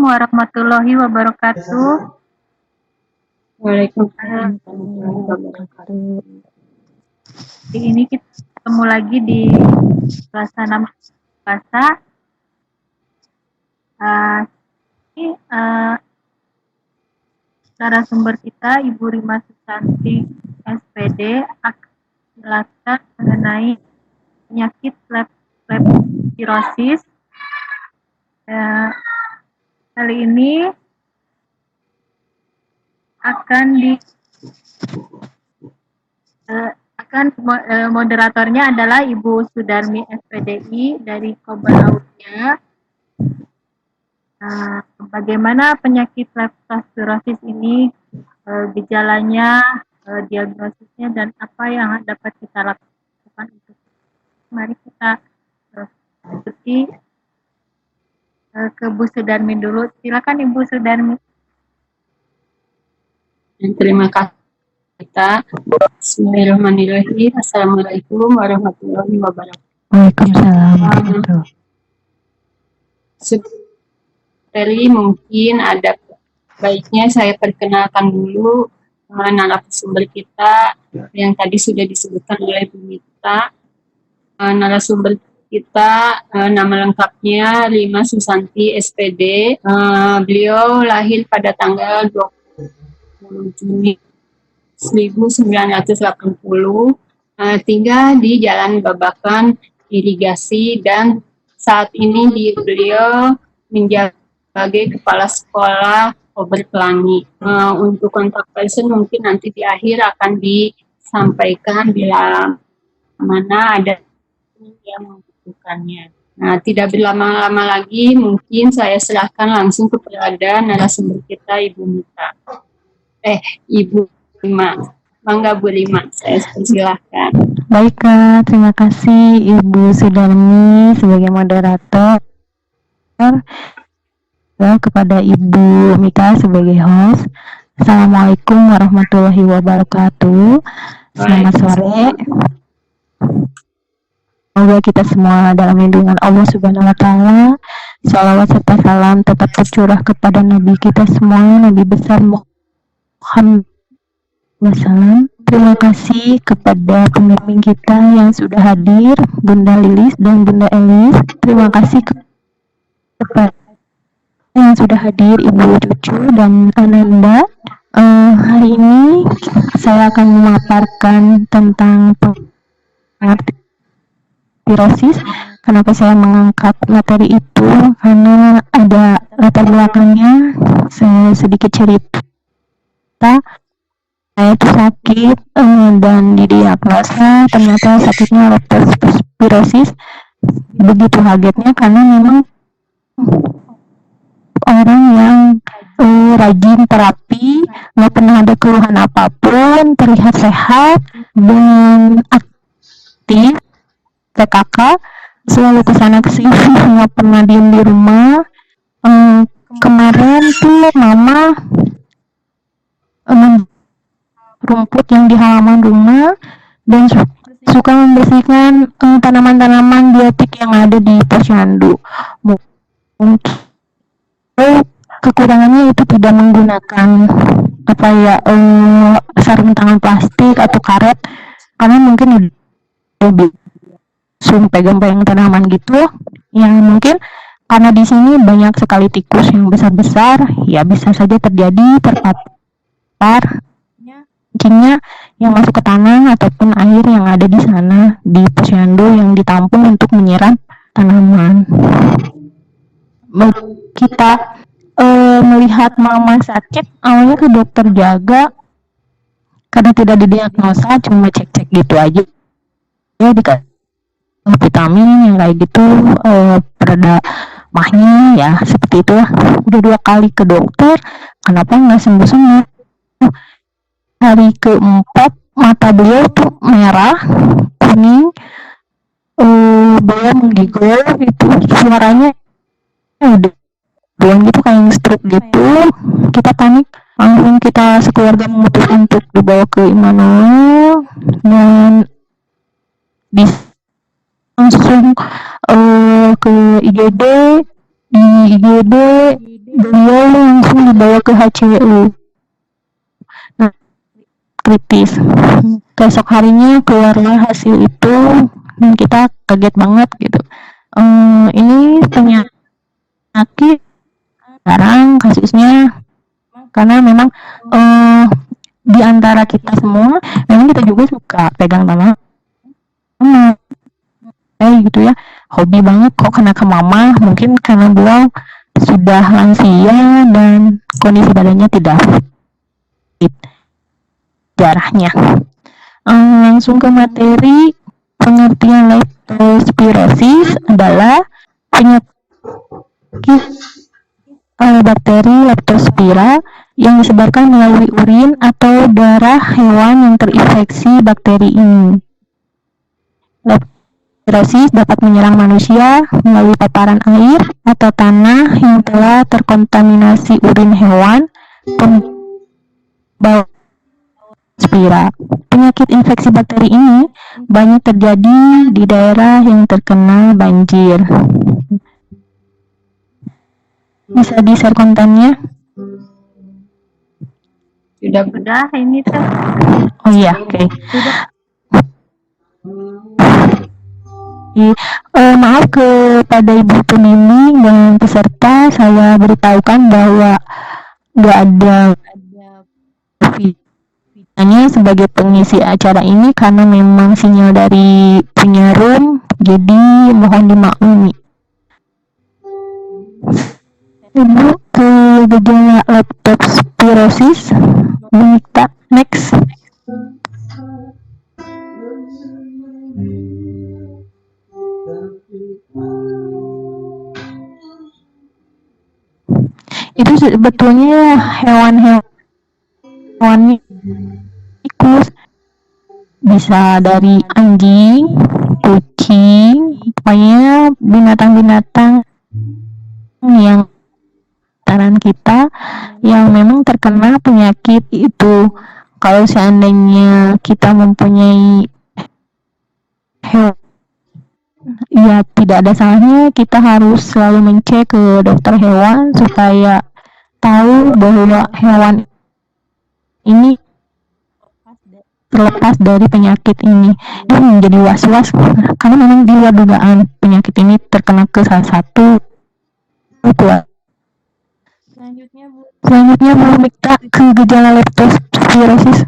warahmatullahi wabarakatuh. Waalaikumsalam warahmatullahi wabarakatuh. Hari ini kita ketemu lagi di suasana puasa. Ini narasumber kita Ibu Rima Susanti SPD akan menjelaskan mengenai penyakit leptospirosis. Kali ini moderatornya adalah Ibu Sudarmi SPDI dari Kobalaudia. Bagaimana penyakit leptospirosis ini, gejalanya, diagnosisnya, dan apa yang dapat kita lakukan untuk mari kita ikuti ke Bu Sudarmi dulu. Silakan Ibu Sudarmi. Terima kasih. Bismillahirrahmanirrahim. Assalamualaikum warahmatullahi wabarakatuh. Waalaikumsalam. Seperti mungkin ada baiknya saya perkenalkan dulu narasumber kita yang tadi sudah disebutkan oleh Bu Mita. Narasumber kita nama lengkapnya Rima Susanti SPD. Beliau lahir pada tanggal 20 Juni 1980, tinggal di Jalan Babakan Irigasi, dan saat ini beliau menjabat sebagai Kepala Sekolah Ober Pelangi. Untuk kontak person mungkin nanti di akhir akan disampaikan bila mana ada yang membutuhkannya. Nah, tidak berlama-lama lagi, mungkin saya serahkan langsung kepada narasumber kita, Ibu Mita. Ibu Rima. Bangga Bu Rima, saya persilahkan. Baik Kak, terima kasih Ibu Sudarmi sebagai moderator. Kepada Ibu Mita sebagai host. Assalamualaikum warahmatullahi wabarakatuh. Selamat sore. Semoga kita semua dalam lindungan Allah Subhanahu wa Ta'ala. Shalawat serta salam tetap tercurah kepada Nabi kita semua, Nabi besar Muhammad. Terima kasih kepada pembimbing kita yang sudah hadir, Bunda Lilis dan Bunda Elis. Terima kasih kepada yang sudah hadir, Ibu Cucu dan Ananda. Hari ini saya akan memaparkan tentang leptospirosis. Kenapa saya mengangkat materi itu? Karena ada latar belakangnya. Saya sedikit cerita. Saya itu sakit dan didiagnosa ternyata sakitnya leptospirosis. Begitu kagetnya karena memang orang yang rajin terapi, nggak pernah ada keluhan apapun, terlihat sehat dan aktif, PKK, selalu kesana kesini, nggak pernah diem di rumah. Kemarin tuh mama rumput yang di halaman rumah dan suka membersihkan tanaman-tanaman biotik yang ada di posyandu. Mungkin kekurangannya itu tidak menggunakan sarung tangan plastik atau karet, karena mungkin lebih pegang-pegang tanaman gitu. Yang mungkin karena di sini banyak sekali tikus yang besar-besar, ya bisa saja terjadi terpapar kencingnya yang masuk ke tanah ataupun air yang ada di sana di posyandu yang ditampung untuk menyiram tanaman. Kita melihat mama sakit, awalnya ke dokter jaga karena tidak didiagnosa, cuma cek-cek gitu aja. Ya dikasih vitamin yang kayak gitu, pereda mahnya ya seperti itu. Udah 2 kali ke dokter, kenapa nggak sembuh-sembuh? Hari keempat mata beliau tuh merah, kuning, beliau menggigil gitu, suaranya udah belum gitu kayak stroke gitu. Kita panik, langsung kita sekeluarga memutuskan untuk dibawa ke Immanuel dan langsung ke IGD. Di IGD beliau langsung dibawa ke HCWU. Nah, kritis. Besok harinya keluarlah hasil itu dan kita kaget banget gitu. Ini penyakit sekarang kasusnya karena memang di antara kita semua memang kita juga suka pegang tangan gitu ya, hobi banget kok kena ke mama, mungkin karena beliau sudah lansia dan kondisi badannya tidak fit darahnya. Langsung ke materi. Pengertian leptospirosis adalah penyakit bakteri leptospira yang disebarkan melalui urin atau darah hewan yang terinfeksi bakteri ini. Leptospirosis dapat menyerang manusia melalui paparan air atau tanah yang telah terkontaminasi urin hewan pembawa spira. Penyakit infeksi bakteri ini banyak terjadi di daerah yang terkena banjir. Bisa di-share kontennya? Sudah ini teh. Oh iya, oke. Maaf kepada Ibu pembimbing dan peserta, saya beritahukan bahwa nggak ada hanya sebagai pengisi acara ini karena memang sinyal dari punya room, jadi mohon dimaklumi. Ibu ke gejala leptospirosis, Nikta, next. Itu sebetulnya hewan tikus, bisa dari anjing, kucing, pokoknya binatang-binatang yang taran kita yang memang terkena penyakit itu. Kalau seandainya kita mempunyai hewan, ya tidak ada salahnya kita harus selalu mencek ke dokter hewan supaya tahu bahwa hewan ini terlepas dari penyakit ini. Itu menjadi was-was karena memang di luar dugaan penyakit ini terkena ke salah satu keluarga. Selanjutnya Bu Mikta ke gejala leptospirosis.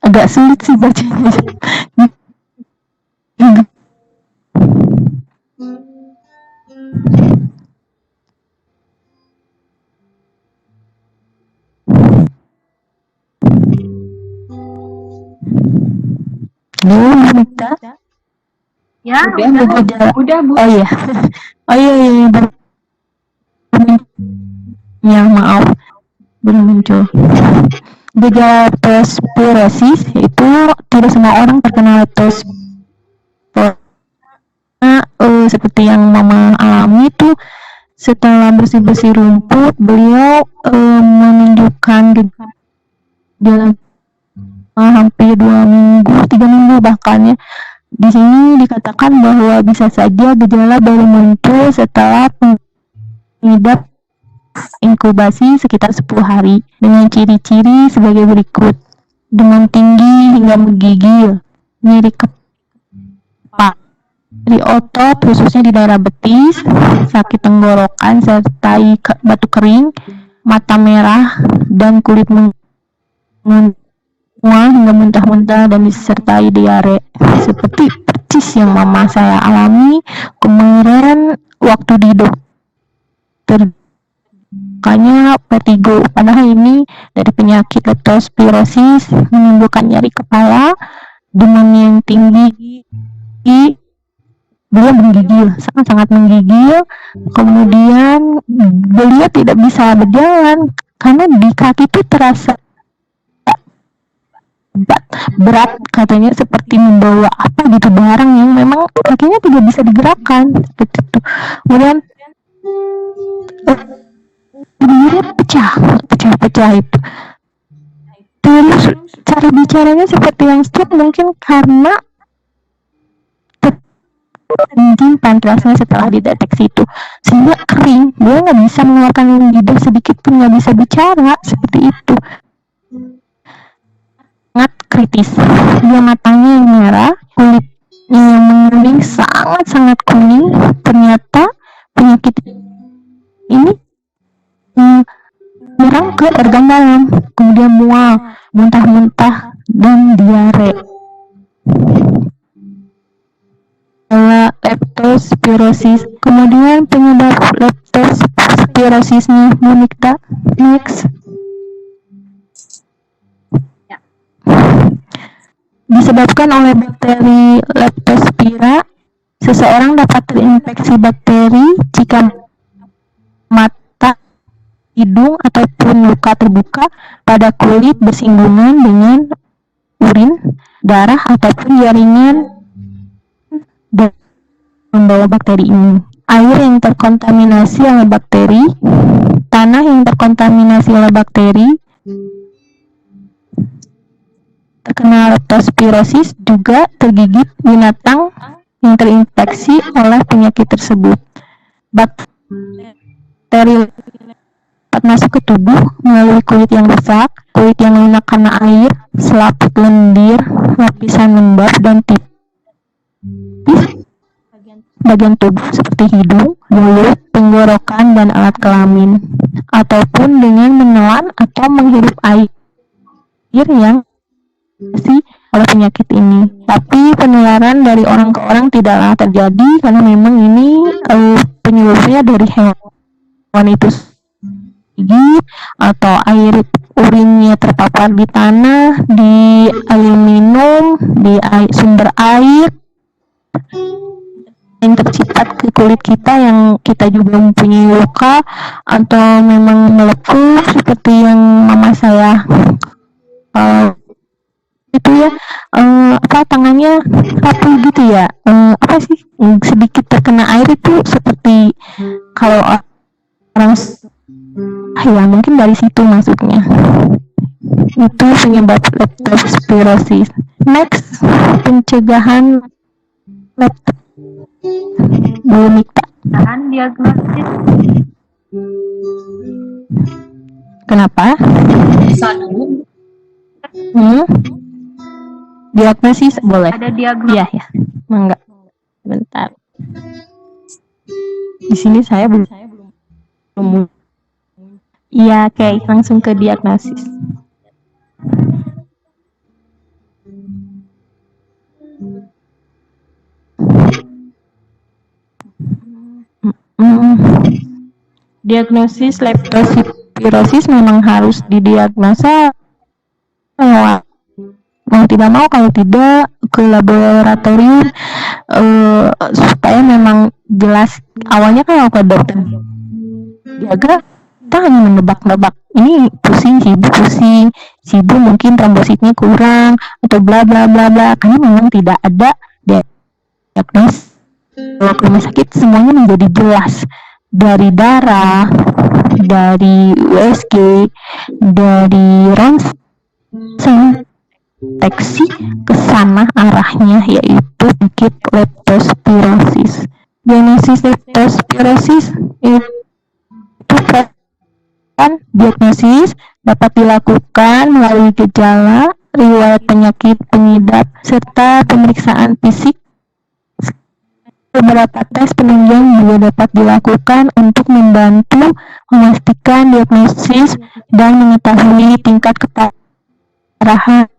Agak sulit sih bacanya. Bu Mikta? Ya, Udah, Bu. Oh iya. Oh iya. Ya, maaf. Belum muncul. Gejala leptospirosis itu tidak semua orang terkena leptospirosis. Seperti yang Mama alami itu setelah bersih-bersih rumput, beliau menunjukkan gejala hampir 2 minggu, 3 minggu bahkan ya. Di sini dikatakan bahwa bisa saja gejala baru muncul setelah pengidap inkubasi sekitar 10 hari dengan ciri-ciri sebagai berikut: demam tinggi hingga menggigil, nyeri kepala, nyeri otot khususnya di daerah betis, sakit tenggorokan sertai batuk kering, mata merah dan kulit mual hingga muntah-muntah dan disertai diare, seperti percis yang Mama saya alami kemarin waktu di dokter. Makanya vertigo, padahal ini dari penyakit leptospirosis menimbulkan nyeri kepala, demam yang tinggi, beliau menggigil, sangat-sangat menggigil. Kemudian beliau tidak bisa berjalan karena di kaki itu terasa berat, katanya seperti membawa apa gitu barang yang memang kakinya tidak bisa digerakkan seperti itu. Kemudian bibirnya pecah itu. Terus cara bicaranya seperti yang stop, mungkin karena kencing pankreasnya setelah dideteksi itu, sehingga kering, dia nggak bisa mengeluarkan lidah sedikit pun, nggak bisa bicara, seperti itu. Sangat kritis. Dia matanya yang merah, kulitnya yang menguning, sangat-sangat kuning. Ternyata penyakit ini menyerang ke organ dalam, kemudian mual, muntah-muntah, dan diare. Leptospirosis. Kemudian penyebab leptospirosisnya, Monika, next. Disebabkan oleh bakteri Leptospira, seseorang dapat terinfeksi bakteri jika mata, hidung, ataupun luka terbuka pada kulit bersinggungan dengan urin, darah, ataupun jaringan dan membawa bakteri ini. Air yang terkontaminasi oleh bakteri, tanah yang terkontaminasi oleh bakteri, terkena leptospirosis, juga tergigit binatang yang terinfeksi oleh penyakit tersebut. Bakteri dapat masuk ke tubuh melalui kulit yang rusak, kulit yang lunak karena air, selaput lendir, lapisan lembab, dan tipis bagian tubuh seperti hidung, mulut, tenggorokan, dan alat kelamin, ataupun dengan menelan atau menghirup air yang oleh penyakit ini. Tapi penularan dari orang ke orang tidaklah terjadi karena memang ini penyebabnya dari hewan itu gigit, atau air urinnya terpapar di tanah, di air minum, di sumber air yang tercipat ke kulit kita, yang kita juga mempunyai luka atau memang melepuh seperti yang mama saya itu ya, tangannya rapuh gitu ya, sedikit terkena air itu seperti kalau orang ya, mungkin dari situ masuknya. Itu penyebab leptospirosis. Next, pencegahan Monika. Tahan diagnosis. Kenapa? Diagnosis boleh. Ada diagnosis. Iya ya. Enggak. Bentar. Di sini saya belum. Iya, oke, langsung ke diagnosis. Diagnosis leptospirosis memang harus didiagnosa mau tidak mau, kalau tidak ke laboratorium supaya memang jelas. Awalnya kan ke dokter jaga, kita hanya menebak-nebak, ini pusing, sibu mungkin trombositnya kurang atau bla bla bla bla, karena memang tidak ada diagnosis. Kalau ke rumah sakit semuanya menjadi jelas, dari darah, dari USG, dari ronsen, deteksi ke sana arahnya, yaitu penyakit leptospirosis. Diagnosis leptospirosis itu diagnosis dapat dilakukan melalui gejala, riwayat penyakit pengidap, serta pemeriksaan fisik. Beberapa tes penunjang juga dapat dilakukan untuk membantu memastikan diagnosis dan mengetahui tingkat keparahan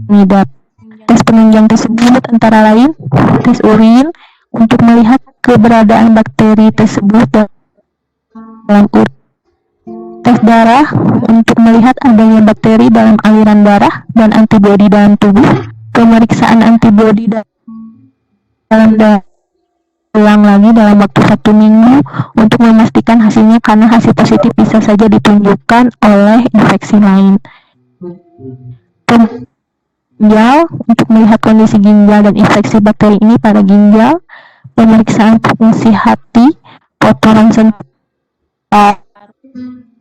pengidap. Tes penunjang tersebut antara lain tes urin untuk melihat keberadaan bakteri tersebut dalam urin, tes darah untuk melihat adanya bakteri dalam aliran darah dan antibodi dalam tubuh, pemeriksaan antibodi dalam darah ulang lagi dalam waktu 1 minggu untuk memastikan hasilnya, karena hasil positif bisa saja ditunjukkan oleh infeksi lain. Ginjal untuk melihat kondisi ginjal dan infeksi bakteri ini pada ginjal, pemeriksaan fungsi hati, foto ronsen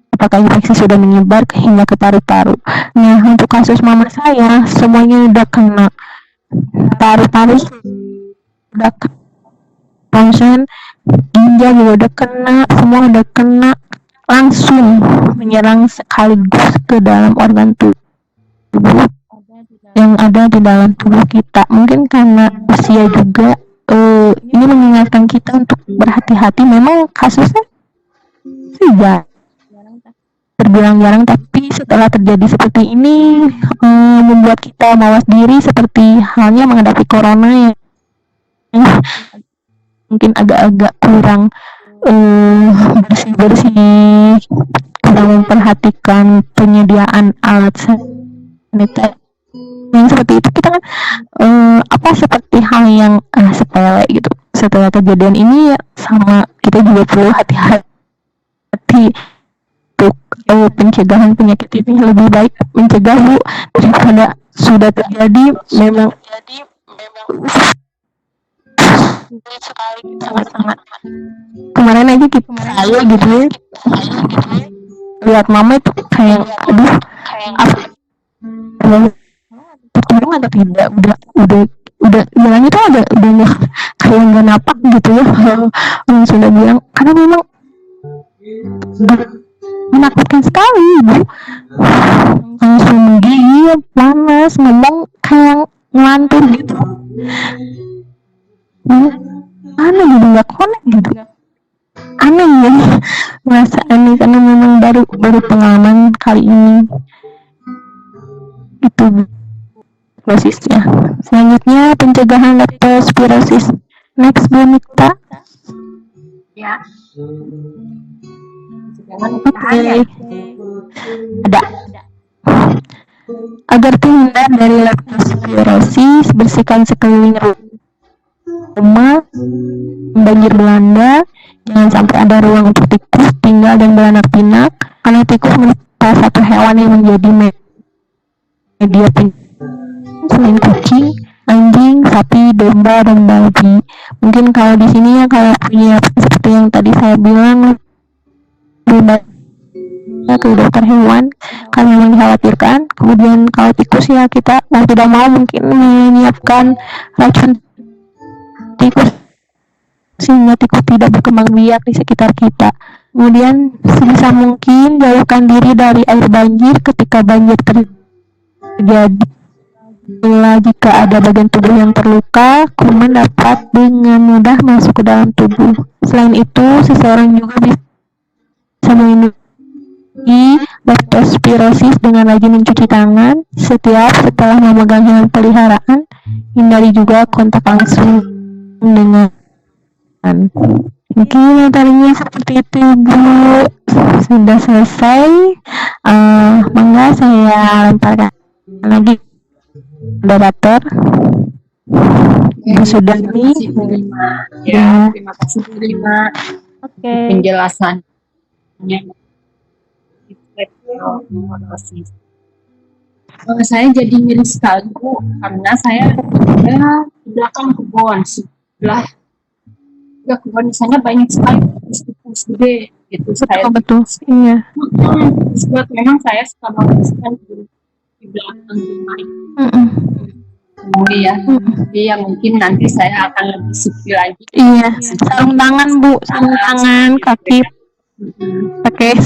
apakah infeksi sudah menyebar hingga ke paru-paru. Nah, untuk kasus mama saya semuanya udah kena, paru-paru sudah ronsen, ginjal juga udah kena, semua udah kena, langsung menyerang sekaligus ke dalam organ tubuh yang ada di dalam tubuh kita. Mungkin karena usia juga, ini mengingatkan kita untuk berhati-hati. Memang kasusnya sih terbilang jarang, tapi setelah terjadi seperti ini, membuat kita mawas diri seperti halnya menghadapi corona yang mungkin agak-agak kurang bersih-bersih, kurang memperhatikan penyediaan alat sanitizer yang seperti itu. Kita kan seperti hal yang sepele gitu. Setelah kejadian ini ya, sama kita juga perlu hati-hati untuk pencegahan penyakit ini. Lebih baik mencegah, Bu, daripada sudah terjadi. Memang sekali sangat-sangat. Kemarin aja saya gitu ya, lihat mama itu kayak aduh, tertolong atau tidak, udah jalannya tuh udah kayak nggak napak gitu ya. Orang sudah bilang, karena memang menakutkan sekali, Bu. Langsung menggigil, panas, ngomong kayak ngelantur gitu. Aneh gitu, nggak connect gitu. Aneh ya, merasa aneh karena memang baru pengalaman kali ini. Itu prosesnya. Selanjutnya pencegahan leptospirosis. Next, Bu Nikta. Ya. Oke. Ada. Agar terhindar dari leptospirosis, bersihkan sekeliling rumah, banjir melanda, jangan sampai ada ruang untuk tikus tinggal dan beranak pinak, karena tikus merupakan salah satu hewan yang menjadi media penyakit selain kucing, anjing, sapi, domba, dan babi. Mungkin kalau di sini ya, kalau punya seperti yang tadi saya bilang, lebih baik ke dokter hewan karena memang dikhawatirkan. Kemudian kalau tikus ya, kita mau tidak mau mungkin menyiapkan racun tikus sehingga tikus tidak berkembang biak di sekitar kita. Kemudian sebisa mungkin jauhkan diri dari air banjir ketika banjir terjadi. Jika ada bagian tubuh yang terluka, kuman dapat dengan mudah masuk ke dalam tubuh. Selain itu, seseorang juga bisa melindungi leptospirosis dengan rajin mencuci tangan setelah memegang hewan peliharaan. Hindari juga kontak langsung dengan. Mungkin materinya seperti itu, Bu. Sudah selesai. Mangga saya lemparkan lagi moderator. Sudah nih. Ya, terima kasih Bu Rima. Oke. Penjelasannya. Saya jadi ngeri sekali, Bu, karena saya berada di belakang kebun. Sebelah kebun di sana banyak sekali tikus gede gitu. Betul. Iya. Sebab memang saya suka menghabiskan di belakang rumah itu. Iya, iya, mungkin nanti saya akan lebih sipil lagi. Iya, sarung tangan, Bu, sarung tangan, kaki pakai.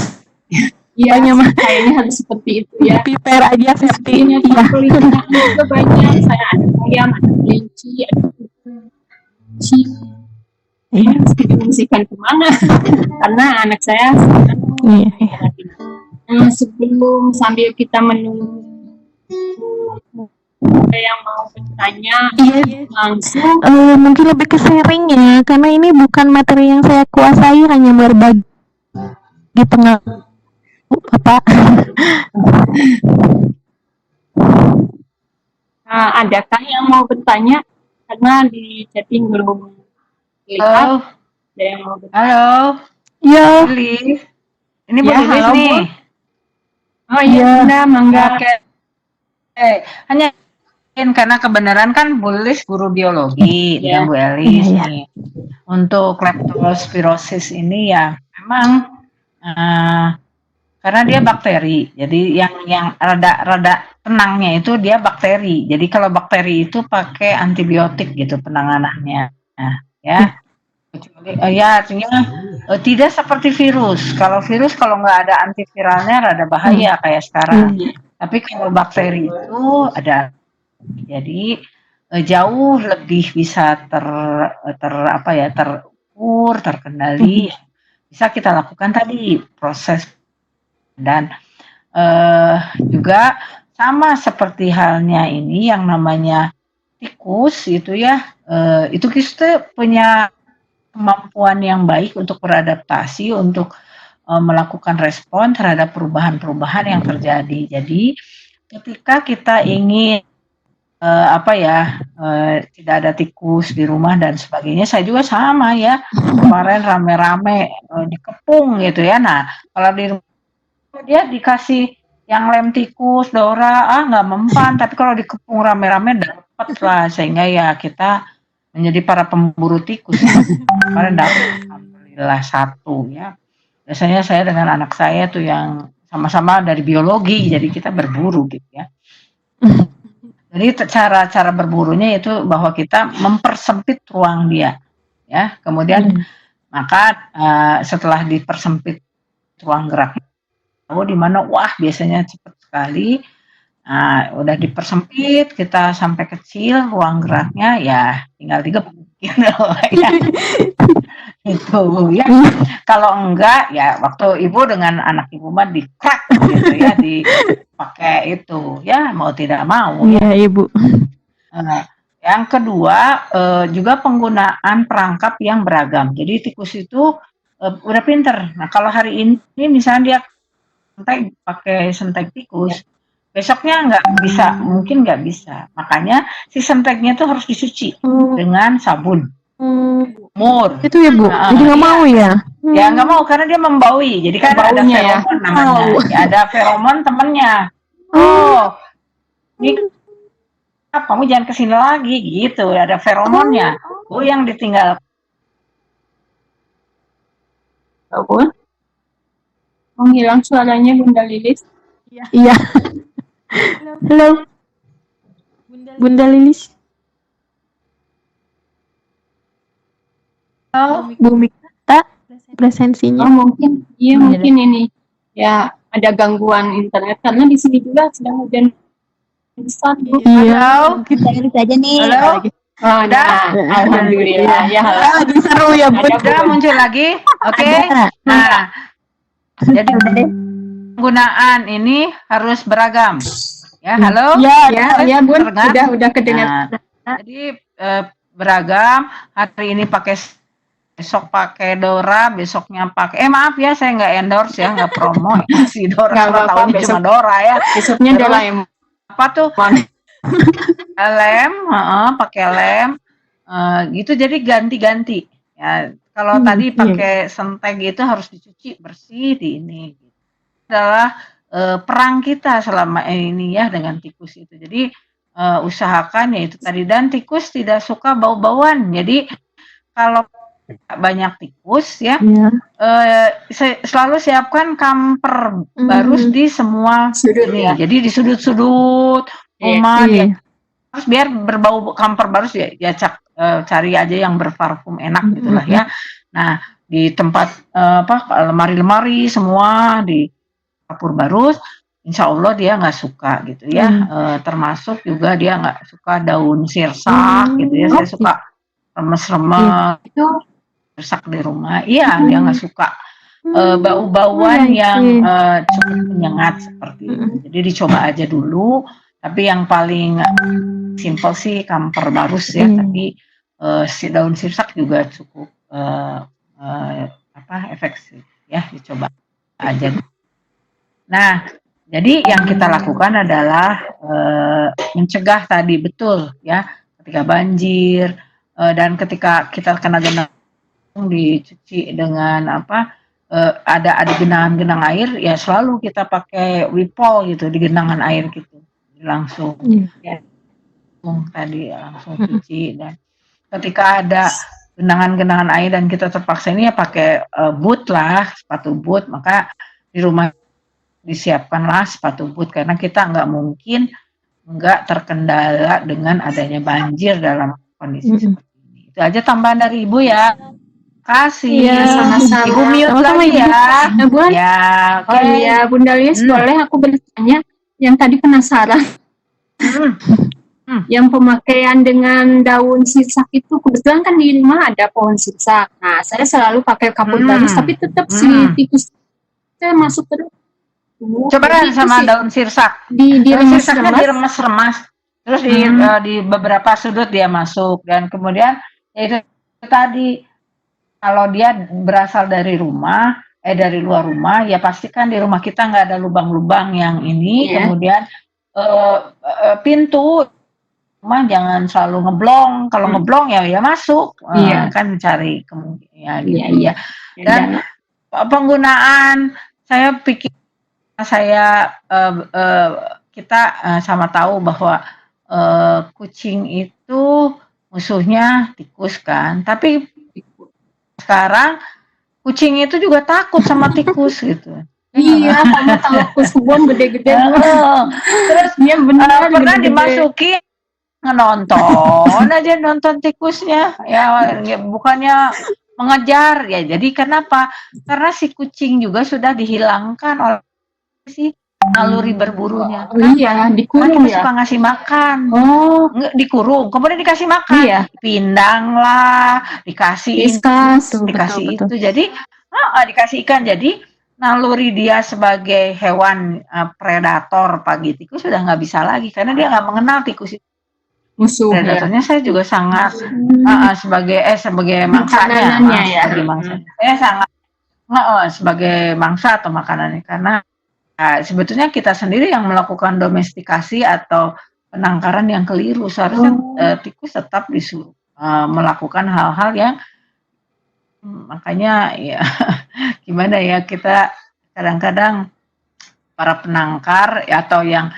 Iya, kayaknya harus seperti itu ya. Piper aja seperti ini. Iya. Peliharaan juga banyak. Saya ada ayam, ada kelinci, ada kucing. Ini mesti diungsikan kemana? Karena anak saya sebelum sambil kita menunggu yang mau bertanya langsung, mungkin lebih ke sharing ya, karena ini bukan materi yang saya kuasai, hanya berbagi pengalaman Bapak. Adakah yang mau bertanya? Karena di chatting belum lihat. Ada yang mau bertanya. Halo. Ya. Lilis. Ini Bu Lilis nih. Oh iya, mangga. Oke. Hanya karena kebenaran kan Bu Lilis guru biologi dengan Bu Elis nih. Untuk leptospirosis ini ya memang karena dia bakteri, jadi yang rada tenangnya itu dia bakteri. Jadi kalau bakteri itu pakai antibiotik gitu penanganannya, ya. kecuali ya artinya tidak seperti virus. Kalau virus kalau nggak ada antiviralnya rada bahaya kayak sekarang. Tapi kalau bakteri itu ada, jadi jauh lebih bisa terukur, terkendali. Bisa kita lakukan tadi proses dan juga sama seperti halnya ini yang namanya tikus itu ya, itu kita punya kemampuan yang baik untuk beradaptasi, untuk melakukan respon terhadap perubahan-perubahan yang terjadi. Jadi ketika kita ingin tidak ada tikus di rumah dan sebagainya, saya juga sama ya, kemarin rame-rame dikepung gitu ya. Nah, kalau di rumah dia dikasih yang lem tikus, Dora, nggak mempan, tapi kalau dikepung rame-rame dapat lah, sehingga ya kita menjadi para pemburu tikus. Kemarin dapat alhamdulillah 1 ya. Biasanya saya dengan anak saya tuh yang sama-sama dari biologi, jadi kita berburu gitu ya. Jadi cara berburunya itu bahwa kita mempersempit ruang dia, ya. Kemudian maka setelah dipersempit ruang gerak, tahu di mana, wah biasanya cepat sekali. Nah, udah dipersempit, kita sampai kecil ruang geraknya, ya tinggal digebuk gitu ya. Itu ya. Kalau enggak ya waktu ibu dengan anak ibu mah dikrak gitu ya, dipakai itu ya, mau tidak mau ya. Iya, Ibu. Yang kedua juga penggunaan perangkap yang beragam. Jadi tikus itu udah pinter. Nah, kalau hari ini misalnya dia pakai sentek tikus, besoknya mungkin nggak bisa. Makanya si senteknya itu harus dicuci dengan sabun. Mur. Itu ya, Bu. Jadi nggak mau ya? Ya nggak mau karena dia membaui. Jadi kan ada Baunya ya. feromon namanya. Ya, ada feromon temennya. Ini kamu jangan kesini lagi gitu. Ada feromonnya. Yang ditinggal. Sabun. Menghilang suaranya Bunda Lilis. Iya. Halo. Bunda Lilis. Bu Mikta presensinya. Mungkin ini ya ada gangguan internet karena di sini juga sedang hujan besar. Halo. Kita lihat aja nih. Halo. Udah. Alhamdulillah. Ya, halo. Lagi seru ya, Bu. Udah muncul lagi. Oke. Nah, jadi penggunaan ini harus beragam. Ya, halo. Ya, Bun. Terdengar? Udah kedengar. Jadi beragam. Hari ini pakai, besok pakai Dora, besoknya pakai. Maaf ya, saya nggak endorse ya, nggak promo. Si Dora tahu cuma Dora ya. Besoknya Doraemon. Apa tuh? Lem, pakai lem. Gitu, jadi ganti-ganti. Ya, kalau tadi pakai sentek itu harus dicuci bersih di ini. Adalah perang kita selama ini ya dengan tikus itu. Jadi usahakan ya itu tadi, dan tikus tidak suka bau-bauan. Jadi kalau banyak tikus ya, selalu siapkan kamper barus di semua sudut ya. Jadi di sudut-sudut rumah ya. Terus biar berbau kamper barus ya, cari aja yang berparfum enak gitulah ya. Nah, di tempat lemari-lemari semua di kapur barus, insya Allah dia nggak suka gitu ya. Termasuk juga dia nggak suka daun sirsak gitu ya. Saya suka remes-remes itu rusak di rumah. Iya, dia nggak suka bau-bauan yang cukup menyengat seperti itu. Jadi dicoba aja dulu. Tapi yang paling simpel sih kamper barus ya. Tapi si daun sirsak juga cukup efektif ya, dicoba aja. Nah, jadi yang kita lakukan adalah mencegah tadi, betul ya, ketika banjir dan ketika kita kena genangan dicuci dengan ada genangan air ya, selalu kita pakai Wipol gitu di genangan air gitu, langsung ya, tadi langsung cuci. Dan ketika ada genangan air dan kita terpaksa ini ya pakai boot lah, sepatu boot, maka di rumah disiapkanlah sepatu boot karena kita nggak mungkin nggak terkendala dengan adanya banjir dalam kondisi seperti ini. Itu aja tambahan dari Ibu ya. Kasih. Iya, sama-sama. Ibu mute Sama-sama, lagi Ibu. ya. Nah, Bun, Ya, oke. oh iya, Bunda Lis, Hmm. boleh aku bertanya? Yang tadi penasaran, Hmm. yang pemakaian dengan daun sirsak itu, kebetulan kan di rumah ada pohon sirsak. Nah, saya selalu pakai kapur bagus, tapi tetap si tikus saya masuk terus. Coba Jadi itu sama sih, daun sirsak. di Daun remas sirsaknya remas. diremas-remas. Terus di beberapa sudut dia masuk. Dan kemudian ya itu tadi, kalau dia berasal dari rumah, dari luar rumah, ya pastikan di rumah kita nggak ada lubang-lubang yang ini. Iya. Kemudian pintu rumah jangan selalu ngeblong. Kalau ngeblong ya masuk. Iya. Kan mencari kemungkinan. Ya, gitu Iya, iya. ya. Dan penggunaan, saya pikir kita sama tahu bahwa kucing itu musuhnya tikus kan, tapi sekarang kucing itu juga takut sama tikus gitu. Iya, kamu tahu kusbon gede-gede. Terus Iya benar, pernah gede-gede. dimasuki nonton aja, nonton tikusnya ya, bukannya mengejar ya. Jadi kenapa? Karena si kucing juga sudah dihilangkan oleh si naluri berburunya. Oh, iya, dikurung kita ya. suka ngasih makan. Oh, dikurung, kemudian dikasih makan. iya. Pindang lah, dikasih Diskus. dikasih betul. itu. Jadi dikasih ikan. Jadi naluri dia sebagai hewan predator pagi tikus sudah nggak bisa lagi, karena dia nggak mengenal tikus itu Musuh ya. predatornya. Saya juga sangat sebagai mangsanya, Makanannya ya. sebagai mangsanya. Saya sangat sebagai mangsa atau makanannya, karena sebetulnya kita sendiri yang melakukan domestikasi atau penangkaran yang keliru. Seharusnya tikus tetap disuruh melakukan hal-hal yang makanya ya gimana ya, kita kadang-kadang para penangkar atau yang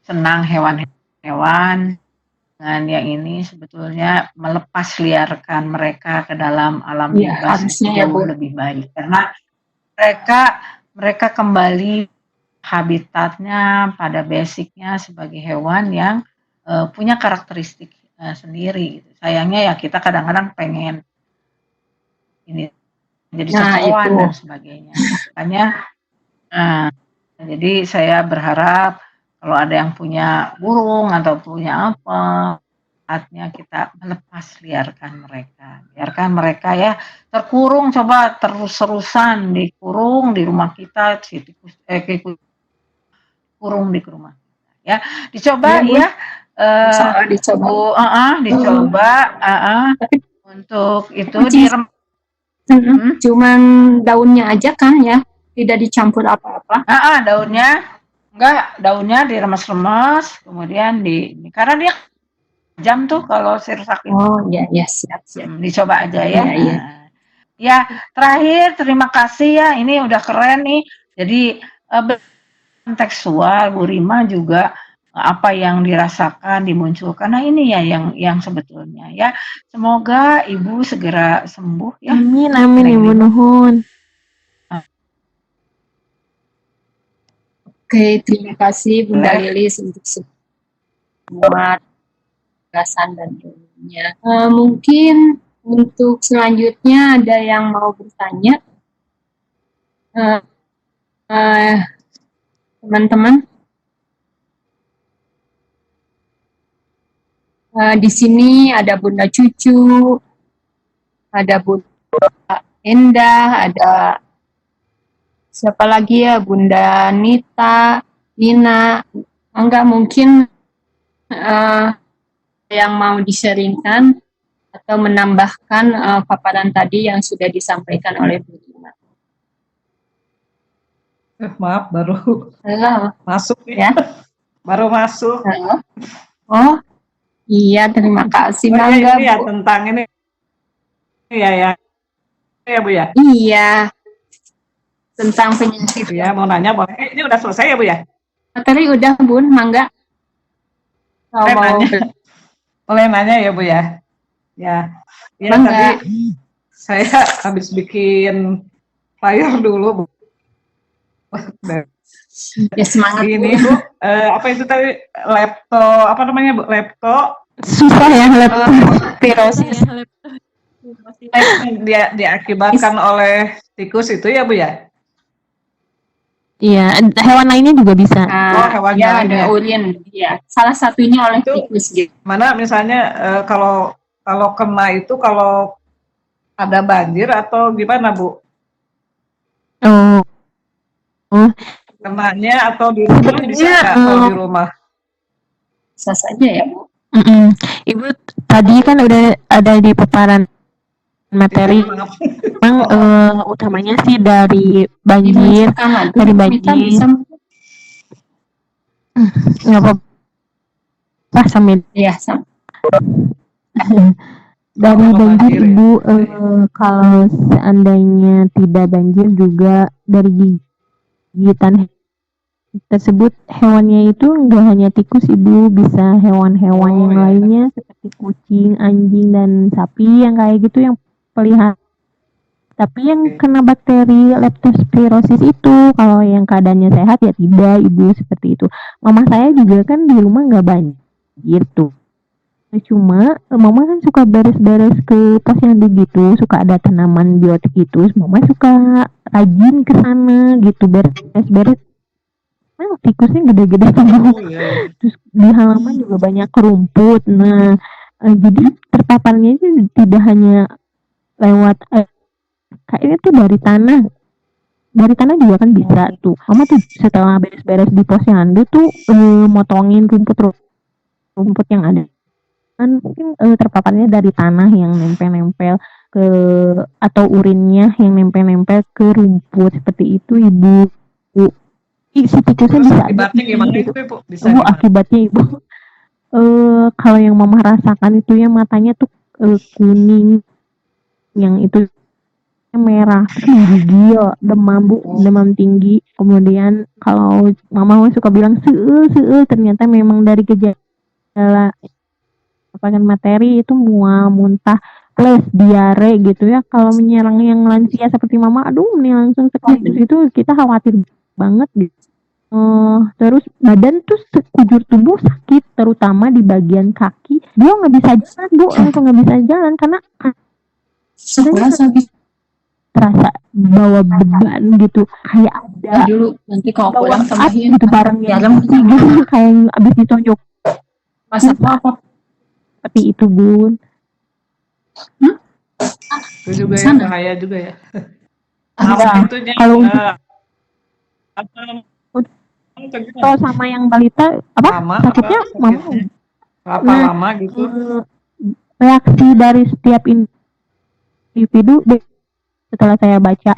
senang hewan-hewan dengan yang ini sebetulnya melepas liarkan mereka ke dalam alam Ya, bebas harusnya ya, jauh Bu. lebih baik, karena mereka kembali habitatnya pada basicnya sebagai hewan yang punya karakteristik sendiri. Sayangnya ya kita kadang-kadang pengen ini jadi cocokan dan sebagainya. Makanya jadi saya berharap kalau ada yang punya burung atau punya apa, saatnya kita melepas liarkan mereka. Biarkan mereka ya terkurung, coba terus-terusan dikurung di rumah kita, kurung di rumah kita ya. Dicoba ya, dicoba untuk itu cuman daunnya aja kan ya, tidak dicampur apa-apa. Daunnya diremas-remas, kemudian karena dia jam tuh kalau sirsak itu. Oh ya, siap. Dicoba aja ya. Iya. Ya, terakhir terima kasih ya, ini udah keren nih. Jadi tekstual, Bu Rima juga apa yang dirasakan dimunculkan. Nah ini ya yang sebetulnya ya. Semoga Ibu segera sembuh ya. Amin Ibu nuhun. Oke, terima kasih Bunda Lilis untuk semua gagasan dan ilmunya. Mungkin untuk selanjutnya ada yang mau bertanya, teman-teman. Di sini ada Bunda Cucu, ada Bunda Endah, ada siapa lagi ya, Bunda Nita, Nina. Enggak, mungkin yang mau di-sharingkan atau menambahkan paparan tadi yang sudah disampaikan oleh Bu Rima. Maaf, baru masuk ya. Baru masuk. Oh, iya, terima kasih. Bangga, ini ya tentang ini ya Bu ya. Iya, tentang penyakit. Ya, mau nanya boleh. Ini udah selesai ya Bu ya? Materi udah Bun, mangga. Boleh nanya ya Bu ya? Ya tadi saya habis bikin flyer dulu Bu. Ya semangat ini Bu. Apa itu tadi, laptop, apa namanya Bu? Laptop susah ya, laptop virosis. Dia diakibatkan oleh tikus itu ya Bu ya? Iya, hewan lainnya juga bisa. Hewan Ya lain ada ya. urin, ya salah satunya oleh Itu tikus gitu. mana misalnya kalau kena itu kalau ada banjir atau gimana Bu? Oh, oh, Kenanya atau di rumah bisa sebenarnya nggak kalau di rumah? Bisa saja ya Bu. Ibu tadi kan udah ada di paparan materi. Maaf. Memang utamanya sih dari banjir, Dimunculkan lagi. dari Mita banjir. bisa. Nggak apa-apa sambil Ya, sama. dari Kalau banjir banjir ya. Ibu, kalau seandainya tidak banjir juga dari gigitan tersebut hewannya itu nggak hanya tikus Ibu, bisa hewan-hewan yang iya. lainnya seperti kucing, anjing, dan sapi yang kayak gitu yang pelihara. Tapi yang kena bakteri leptospirosis itu, kalau yang keadaannya sehat ya tidak Ibu, seperti itu. Mama saya juga kan di rumah nggak banjir tuh. Cuma mama kan suka beres-beres ke posyandu gitu, suka ada tanaman biotik gitu, mama suka rajin ke sana gitu beres-beres. Nah, tikusnya gede-gede semua. Iya. Terus di halaman juga banyak rumput. Nah, jadi terpaparnya itu tidak hanya lewat kayaknya tuh dari tanah. Dari tanah juga kan bisa tuh. Mama tuh setelah beres-beres di posyandu tuh motongin rumput yang ada. Kan mungkin terpaparnya dari tanah yang nempel-nempel ke atau urinnya yang nempel-nempel ke rumput seperti itu Ibu. Si tikusnya Terus bisa akibatnya gimana gitu. itu Ibu? Bisa Ibu gimana? akibatnya Ibu kalau yang mama rasakan itu ya matanya tuh kuning, yang itu merah, terus menggigil, demam Bu, demam tinggi. Kemudian kalau mama suka bilang seul, ternyata memang dari gejala paparan materi itu mual, muntah, plus diare gitu ya. Kalau menyerang yang lansia seperti mama, aduh ini langsung sekejap itu kita khawatir banget gitu. Terus badan tuh sekujur tubuh sakit, terutama di bagian kaki. Dia nggak bisa jalan Bu, langsung nggak bisa jalan karena Seberasa bisa terasa bawa beban gitu, kayak ada dulu nanti kalau bawa pulang tambahin gitu bareng yang garam gitu, kayak abis ditonjok masak apa seperti itu Bun. Itu juga ya, Sana. bahaya juga ya. Iya. Itunya Kalau gimana? sama yang balita apa Lama sakitnya apa mama sakitnya? Berapa Nah, lama gitu? reaksi dari setiap individu setelah saya baca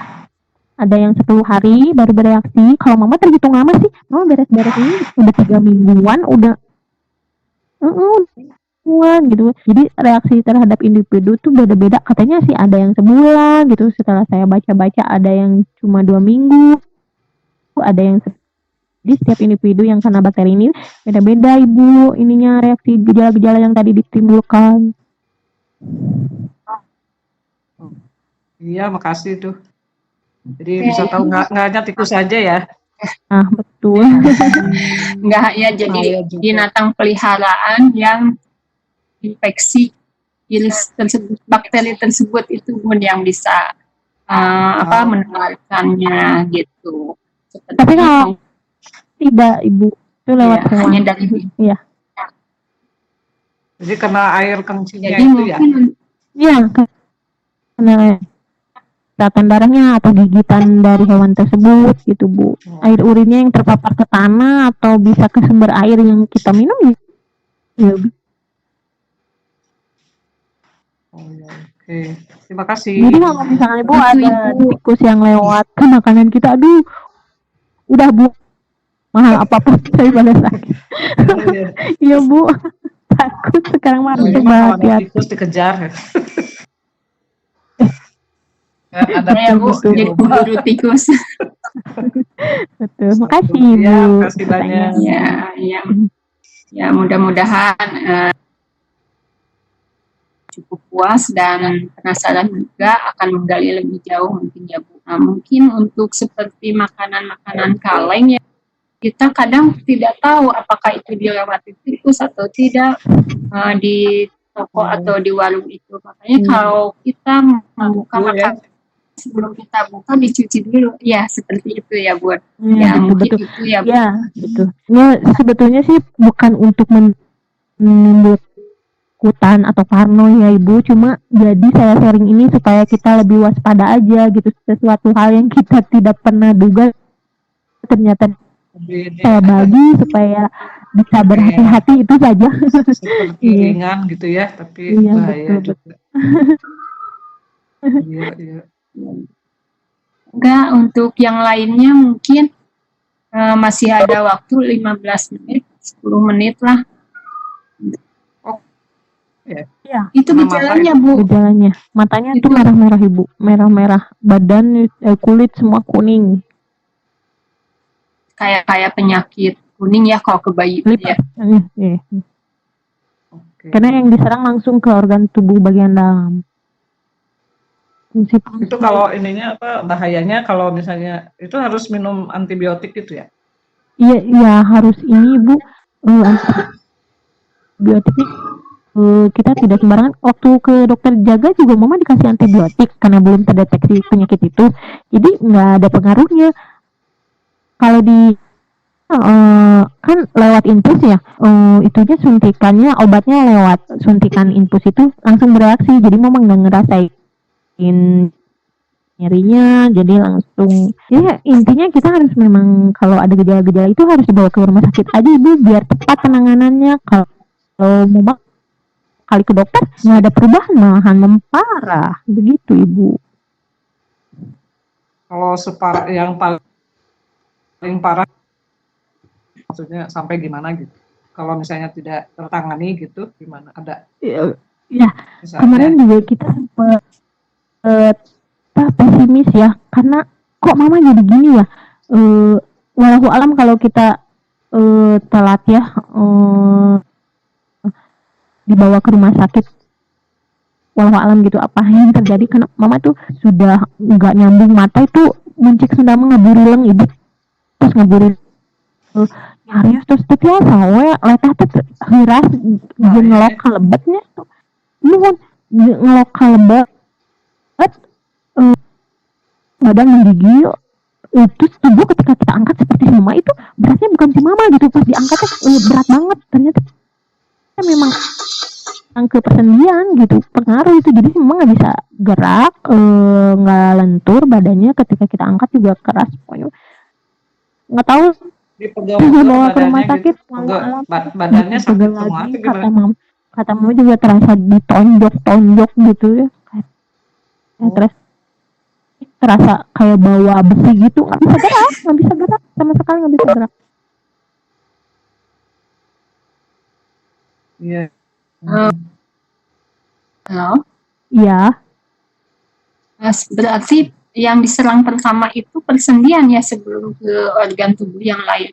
ada yang 10 hari baru bereaksi. Kalau mama terhitung lama sih, mama beres-beres ini udah 3 mingguan, udah gitu. Jadi reaksi terhadap individu tuh beda-beda. Katanya sih ada yang sebulan gitu. Setelah saya baca-baca ada yang cuma 2 minggu, ada yang jadi setiap individu yang kena bakteri ini beda-beda Ibu ininya reaksi gejala-gejala yang tadi ditimbulkan. Iya, makasih tuh. Jadi bisa tahu nggak hanya tikus saja ya. Nah, betul. enggak ya, jadi Bahaya juga. binatang peliharaan yang infeksi virus tersebut, bakteri tersebut itu pun yang bisa menularkannya gitu. Seperti Tapi kalau tidak Ibu itu lewat ya, hewan. hanya dari Iya. Jadi kena air kencingnya jadi itu ya. mungkin Iya, karena tatan darahnya atau gigitan dari hewan tersebut gitu Bu. Air urinnya yang terpapar ke tanah atau bisa ke sumber air yang kita minum ya. Oke. Terima kasih. Jadi kalau misalnya Bu Itu, ada Ibu. tikus yang lewat ke makanan kita, aduh udah Bu, mahal apapun daripada sakit. Iya Bu, takut sekarang mah harus Bagaimana hati-hati. tikus dikejar? ada ya Bu, Betul, jadi pemburu tikus. Betul. Makasih Ya, Bu. makasih banyak. Ya, mudah-mudahan cukup puas dan penasaran juga akan menggali lebih jauh mungkin ya Bu. Nah, mungkin untuk seperti makanan-makanan kaleng ya kita kadang tidak tahu apakah itu dilewati tikus atau tidak. Di toko atau di warung itu. Makanya kalau kita membuka Bu, ya. makanan sebelum kita buka dicuci dulu. Ya, seperti itu ya, buat Ya, ya mungkin betul-betul. itu ya, Bu. Ya, betul. Ya, sebetulnya sih bukan untuk menimbulkan atau parno ya Ibu, cuma jadi saya sharing ini supaya kita lebih waspada aja gitu, sesuatu hal yang kita tidak pernah duga ternyata Lebih saya bagi supaya bisa berhati-hati itu saja. seperti Iya. ringan gitu ya, tapi Iya, bahaya betul, juga. Iya, iya. Enggak, untuk yang lainnya mungkin masih ada waktu 15 menit, 10 menit lah. Iya, Itu Kena mata gejalanya, Bu. gejalanya. Matanya tuh Itu. merah-merah Ibu, merah-merah. Badan, kulit semua kuning. Kayak penyakit kuning ya kalau ke bayi ya. Iya. Oke. Karena yang diserang langsung ke organ tubuh bagian dalam. Fungsi Itu kalau ininya apa bahayanya kalau misalnya itu harus minum antibiotik gitu ya? Iya, iya harus ini Ibu, antibiotiknya kita tidak sembarangan. Waktu ke dokter jaga juga mama dikasih antibiotik karena belum terdeteksi penyakit itu. Jadi nggak ada pengaruhnya. Kalau di kan lewat infus ya, itunya suntikannya obatnya lewat suntikan infus itu langsung bereaksi. Jadi mama nggak ngerasain nyerinya, jadi langsung ya intinya kita harus memang kalau ada gejala-gejala itu harus dibawa ke rumah sakit aja Ibu biar tepat penanganannya. Kalau mau kali ke dokter nggak ada perubahan malahan memparah begitu Ibu. Kalau yang paling parah maksudnya sampai gimana gitu? Kalau misalnya tidak tertangani gitu gimana? Ada Ya, misalnya kemarin juga kita sempat pesimis ya karena kok mama jadi gini ya. Walau alam kalau kita telat ya dibawa ke rumah sakit, walau alam gitu apa yang terjadi karena mama tuh sudah nggak nyambung mata itu muncik sudah ngeburi leng Ibu, terus ngeburi nyarius terus tapi ya sawe letah tuh hiras ngelok kalebetnya tuh nuhun ngelok kalebet badan menggigil terus tubuh ketika kita angkat seperti si mama itu beratnya bukan si mama gitu, pas diangkatnya berat banget ternyata memang ke persendian gitu pengaruh itu, jadi memang nggak bisa gerak, nggak lentur badannya ketika kita angkat juga keras pokoknya nggak tahu bawa ke rumah sakit pegel badannya sakit pegel semua lagi atau kata mama juga terasa ditonjok gitu ya kayak terasa kayak bawa besi gitu, nggak bisa gerak sama sekali, nggak bisa gerak. Iya. Halo. Iya. Berarti yang diserang pertama itu persendian ya sebelum ke organ tubuh yang lain.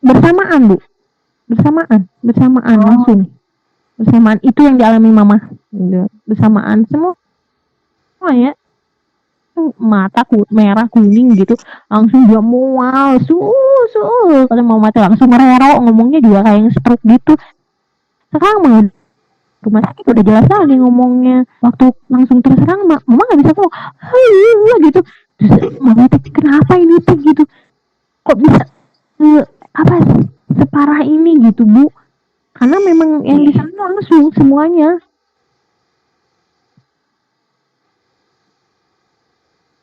Bersamaan Bu, bersamaan langsung. Bersamaan itu yang dialami mama, bersamaan semua ya. Mata merah kuning gitu langsung dia mual kata mama tuh langsung merero ngomongnya juga kayak yang stroke gitu. Sekarang mau rumah sakit udah jelas lagi ngomongnya, waktu langsung terserang mama nggak bisa ngomong gitu. Terus mama tuh kenapa ini tuh gitu, kok bisa apa separah ini gitu Bu, karena memang yang diserang langsung semuanya.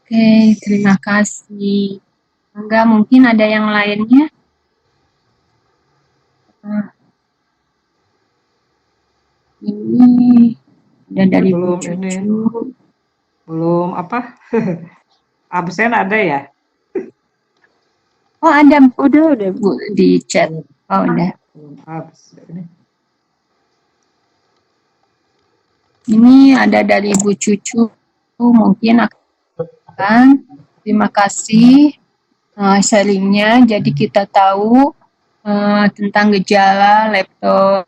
Oke, terima kasih. Enggak, mungkin ada yang lainnya. Ini ada dari belum Bu ini Cucu. belum apa absen ada ya? Oh ada, udah Bu di chat. Oh udah. Belum absen ini. Ini ada dari Bu Cucu, mungkin akan terima kasih sharingnya. Jadi kita tahu tentang gejala leptovirus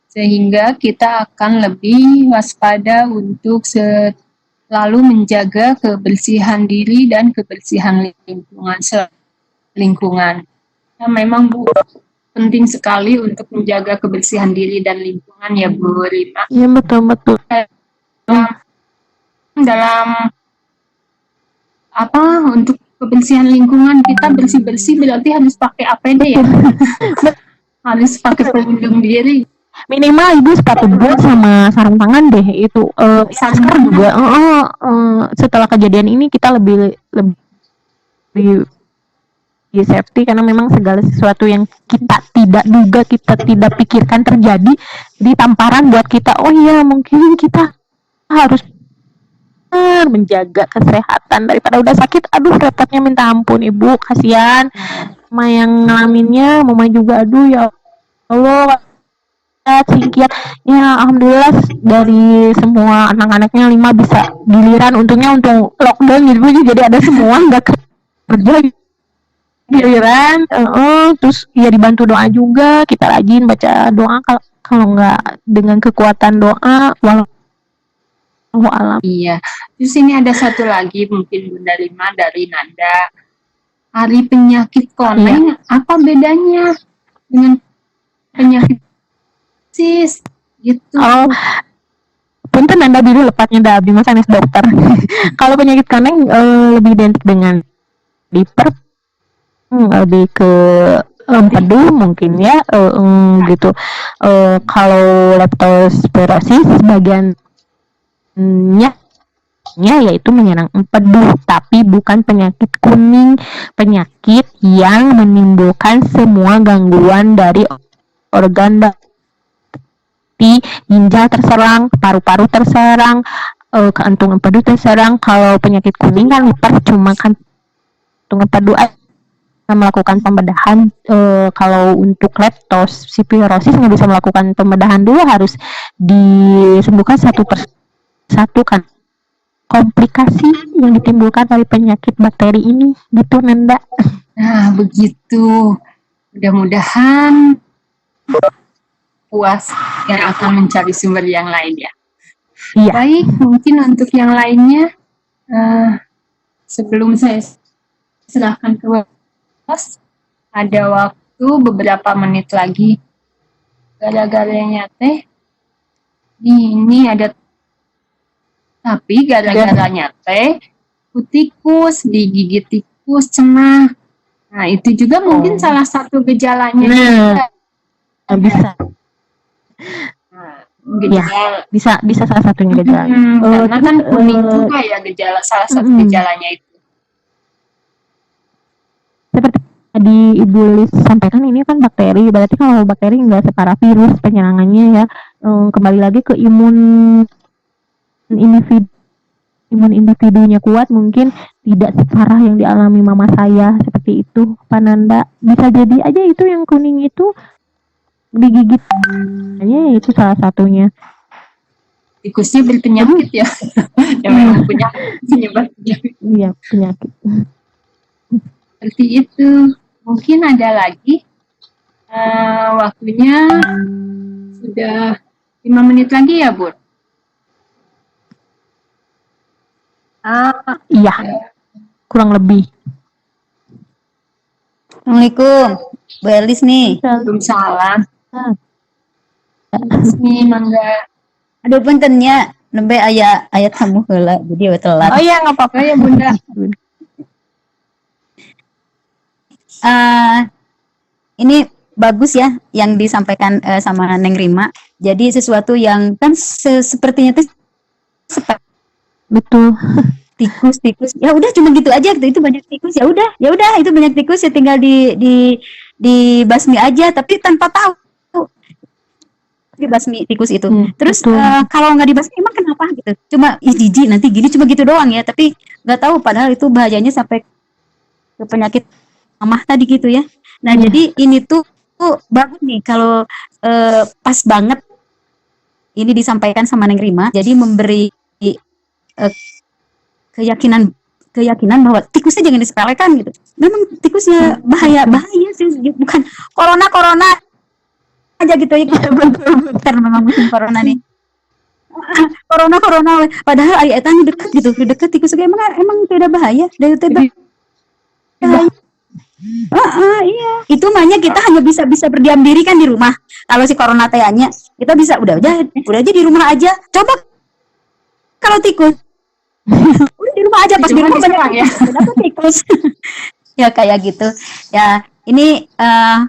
sehingga kita akan lebih waspada untuk selalu menjaga kebersihan diri dan kebersihan lingkungan. Nah, memang Bu penting sekali untuk menjaga kebersihan diri dan lingkungan ya Bu Rima. Iya, betul. Dalam apa untuk kebersihan lingkungan kita bersih-bersih berarti harus pakai APD ya. Harus pakai pelindung diri. Minimal Ibu sepatu boot sama sarung tangan deh itu. Masker juga. Setelah kejadian ini kita lebih safety karena memang segala sesuatu yang kita tidak duga, kita tidak pikirkan terjadi di tamparan buat kita. Oh iya, mungkin kita harus menjaga kesehatan daripada udah sakit. Aduh, repotnya minta ampun Ibu, kasihan Mama yang ngalaminnya, Mama juga. Aduh ya Allah, singkiat ya. Alhamdulillah dari semua anak-anaknya 5 bisa giliran, untungnya untuk lockdown gitu jadi ada semua nggak kerja giliran. Terus ya dibantu doa juga, kita rajin baca doa, kalau nggak dengan kekuatan doa walau alam. Iya. Terus ini ada satu lagi mungkin Bunda Rima dari Nanda. Hari penyakit koneng apa bedanya dengan penyakit sis gitu? Oh, punten Anda dulu lepatnya dah abdi mas sanes dokter. Kalau penyakit koneng lebih identik dengan diper, lebih ke empedu mungkin ya, gitu. Kalau leptospirosis bagiannya yaitu menyerang empedu, tapi bukan penyakit kuning, penyakit yang menimbulkan semua gangguan dari organ ginjal terserang, paru-paru terserang, kantung empedu terserang. Kalau penyakit kuning kan liver, cuma kantung empedu aja melakukan pembedahan. Kalau untuk leptospirosis nggak bisa melakukan pembedahan dulu, harus disembuhkan satu persatu kan komplikasi yang ditimbulkan dari penyakit bakteri ini gitu Nanda. Nah begitu, mudah-mudahan puas yang akan mencari sumber yang lain ya. Iya. Baik, mungkin untuk yang lainnya sebelum saya serahkan ke bos, ada waktu beberapa menit lagi. Gara-garanya teh ini ada, tapi gara-garanya teh tikus, digigit tikus, cenah. Nah itu juga mungkin salah satu gejalanya. Bisa. Gejala. Ya, bisa salah satunya gejala. Karena kan kuning juga ya gejala, salah satu gejalanya itu. Seperti tadi Ibu Lis sampaikan, ini kan bakteri, berarti kalau bakteri nggak separah virus penyerangannya ya. Kembali lagi ke imun individunya kuat, mungkin tidak separah yang dialami mama saya seperti itu Pak Nanda. Bisa jadi aja itu yang kuning itu digigit, itu salah satunya. Tikusnya berpenyakit ya. Yang memang punya penyebab penyakit. Iya, penyakit. Seperti itu. Mungkin ada lagi. Waktunya sudah 5 menit lagi ya, Bu? Iya, kurang lebih. Assalamualaikum, Bu Elis nih. Waalaikumsalam. Nih, mangga. Aduh puntennya, nembe ayat kamu heula, jadi telat. Oh iya, nggak apa-apa ya, Bunda. Ini bagus ya yang disampaikan sama Neng Rima. Jadi sesuatu yang kan sepertinya tuh Betul. tikus ya udah cuma gitu aja gitu, itu banyak tikus ya udah itu banyak tikus ya tinggal dibasmi aja, tapi tanpa tahu dibasmi tikus itu. Terus kalau nggak dibasmi emang kenapa gitu, cuma jijik nanti gini, cuma gitu doang ya, tapi nggak tahu padahal itu bahayanya sampai ke penyakit mamah tadi gitu ya. Nah jadi ini tuh bagus nih kalau pas banget ini disampaikan sama Neng Rima, jadi memberi keyakinan bahwa tikusnya jangan disepelekan gitu. Memang tikusnya bahaya sih, bukan corona aja gitu ya. Karena memang musim corona nih. corona padahal ari eta dekat gitu, dekat tikus emang tidak bahaya, dari bahaya. Iya. Itu makanya kita hanya bisa berdiam diri kan di rumah. Kalau si corona tanya, kita bisa udah aja di rumah aja. Coba kalau tikus, udah di rumah aja, pas di rumah banyak ya. dapat tikus. Ya kayak gitu. Ya, ini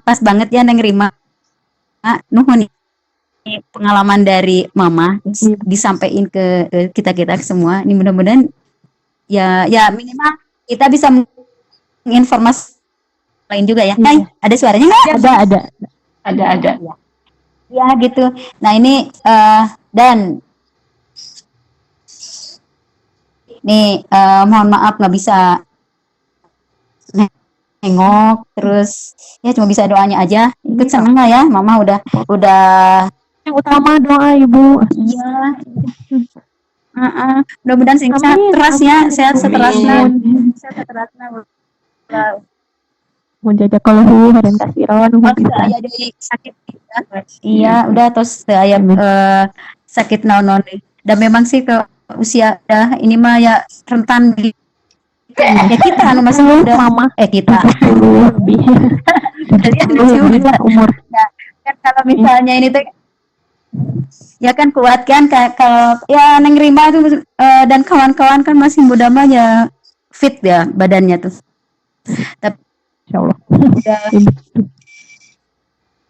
pas banget ya Neng Rima. Nuhun nih pengalaman dari Mama disampaikan ke kita semua. Ini mudah-mudahan ya minimal kita bisa menginformasi lain juga ya. Nah, ada suaranya nggak? Ada. Ya gitu. Nah ini dan nih mohon maaf nggak bisa nengok, terus ya cuma bisa doanya aja. Ikut seneng lah ya, Mama udah Yang utama doa Ibu. iya. Mudah-mudahan sehat terasnya, sehat seterasnya. Mau jajak kalau orientasi rawan Aya deui sakit iya udah terus aya sakit naon dan memang sih ke usia ini mah ya rentan di ya kita anu masih muda Mama kita 10 lebih. Umur. Nah, kan kalau misalnya ini tuh ya kan kuat kan kalau ya Neng Rima tuh dan kawan-kawan kan masih muda mah ya fit ya badannya tuh. Tapi Insyaallah.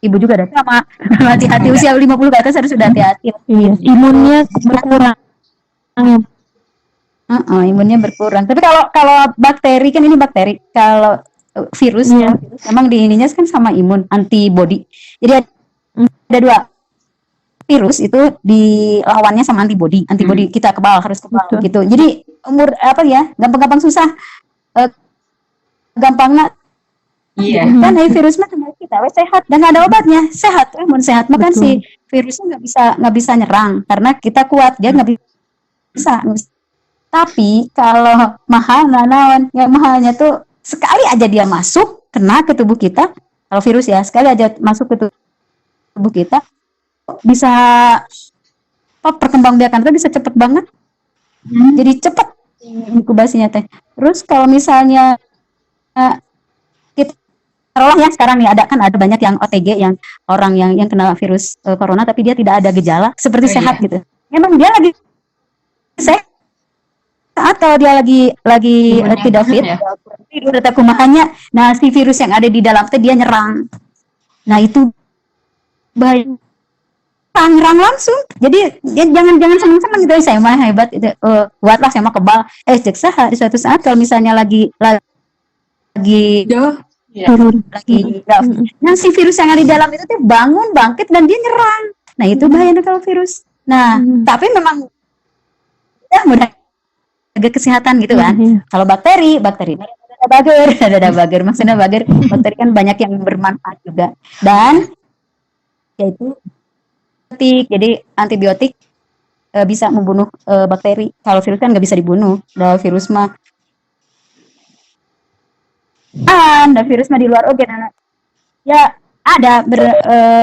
Ibu juga ada sama hati-hati usia 50 ke atas harus sudah hati-hati. Iya, imunnya berkurang. Imunnya berkurang. Tapi kalau bakteri kan ini bakteri. Kalau virus Iya. memang di ininya kan sama imun, antibody. Jadi ada dua. Virus itu dilawannya sama antibody. Antibody kita harus kebal Betul. gitu. Jadi umur apa ya? Gampang-gampang susah. Gampangnya Iya. kan virus mah kita sehat dan ada obatnya. Sehat, imun sehat mah kan si virusnya nggak bisa nyerang karena kita kuat, dia nggak bisa. Tapi kalau mahal naon, yang mahalnya tuh sekali aja dia masuk kena ke tubuh kita, kalau virus ya sekali aja masuk ke tubuh kita bisa perkembangbiakan itu bisa cepet banget. Jadi cepet inkubasinya teh. Terus kalau misalnya kita taruhlah ya sekarang nih ada banyak yang OTG yang orang yang kena virus corona tapi dia tidak ada gejala seperti sehat gitu. Memang dia lagi sehat atau dia lagi tidak fit, tidur atau kumahannya. Nah, si virus yang ada di dalam teh dia nyerang. Nah, itu bahaya. Nyerang langsung. Jadi jangan senang-senang gitu. Saya mah hebat itu kuatlah saya mah kebal. Cek saha di suatu saat kalau misalnya lagi nah si virus yang ada di dalam itu tuh bangun bangkit dan dia nyerang. Nah itu bahayanya kalau virus. Nah tapi memang ya mudah jaga kesehatan gitu kan. Kalau bakteri ada bager maksudnya bakteri kan banyak yang bermanfaat juga dan yaitu jadi antibiotik bisa membunuh bakteri. Kalau virus kan nggak bisa dibunuh. Kalau virus mah ada virus mah di luar ya ada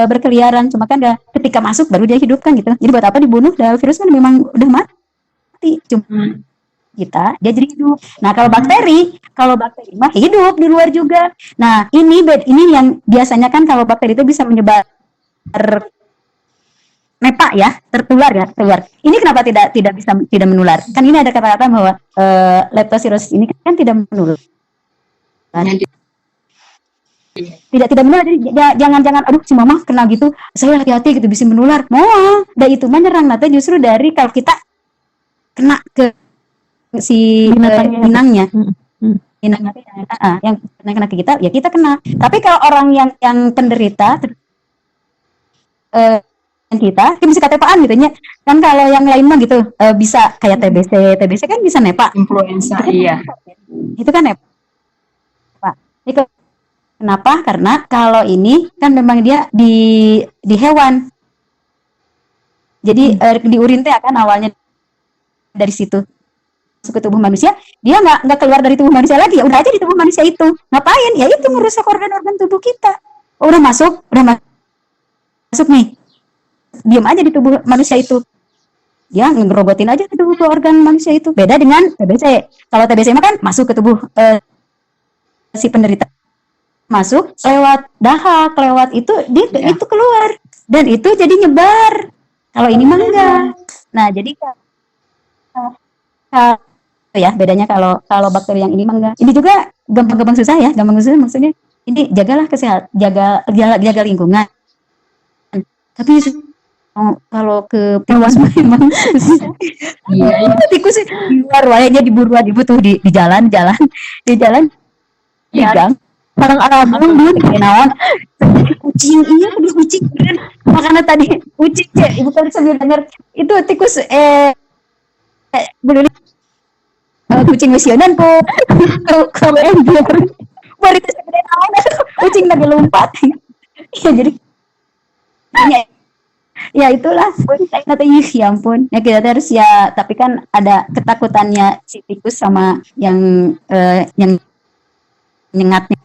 berkeliaran cuma kan ketika masuk baru dia hidupkan gitu. Jadi buat apa dibunuh? Virus kan memang udah mati cuma dia jadi hidup. Nah kalau bakteri mah hidup di luar juga. Nah ini yang biasanya kan kalau bakteri itu bisa menyebar mepa ya tertular. Ini kenapa tidak bisa menular? Kan ini ada kata-kata bahwa leptospirosis ini kan tidak menular. Tidak menular, jadi jangan aduh si mama kena gitu saya hati-hati gitu bisa menular dan itu menyerang nanti justru dari kalau kita kena ke si inangnya yang kena ke kita ya kita kena. Tapi kalau orang yang penderita kita bisa ketepaan gitu nya kan. Kalau yang lain mah gitu bisa kayak TBC kan bisa nepa Influenza iya. Itu kan nepa. Itu kenapa? Karena kalau ini kan memang dia di hewan. Jadi di urin teh kan awalnya dari situ masuk ke tubuh manusia, dia nggak keluar dari tubuh manusia lagi, ya udah aja di tubuh manusia itu. Ngapain? Ya itu merusak organ-organ tubuh kita. Udah masuk nih. Diam aja di tubuh manusia itu. Dia ngerobotin aja ke tubuh organ manusia itu. Beda dengan TBC. Kalau TBC mah kan masuk ke tubuh si penderita masuk lewat dahak, lewat itu dia Iya. itu keluar dan itu jadi nyebar. Kalau ini mah enggak. Nah, jadi ya bedanya kalau kalau bakteri yang ini mah enggak. Ini juga gampang-gampang susah ya, gampang susah maksudnya. Ini jagalah kesehatan, jaga lingkungan. Tapi kalau ke tikus memang susah. Iya, Tikus di luar wayanya diburu tuh di jalan di jalan di Iya. gang. Parang Arabung bun naon kucing iya tadi kucing bener. Makanya tadi kucing ya ibu kan sambil denger itu tikus bener kucing mesionan po keren dia baru itu segede naon kucing lagi lompat ya jadi ya itulah kata ya ampun ya kita harus ya tapi kan ada ketakutannya si tikus sama yang nyengatnya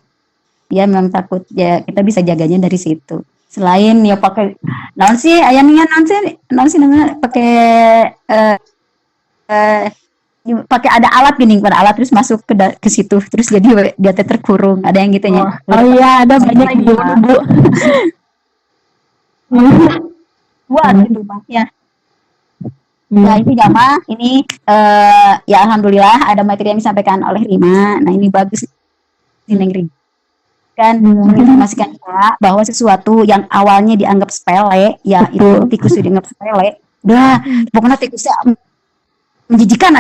ya memang takut ya kita bisa jaganya dari situ selain ya pakai naon sih ayamnya naon sih namanya pakai pakai ada alat gini pada alat terus masuk ke situ terus jadi dia terkurung ada yang gitunya Oh iya, ada banyak ibu. buat gitu ya ya itu jamaah ini ya alhamdulillah ada materi yang disampaikan oleh Rima nah ini bagus Neng Rima kan menginformasikan kita bahwa sesuatu yang awalnya dianggap sepele ya itu tikus dianggap sepele udah pokoknya tikusnya menjijikan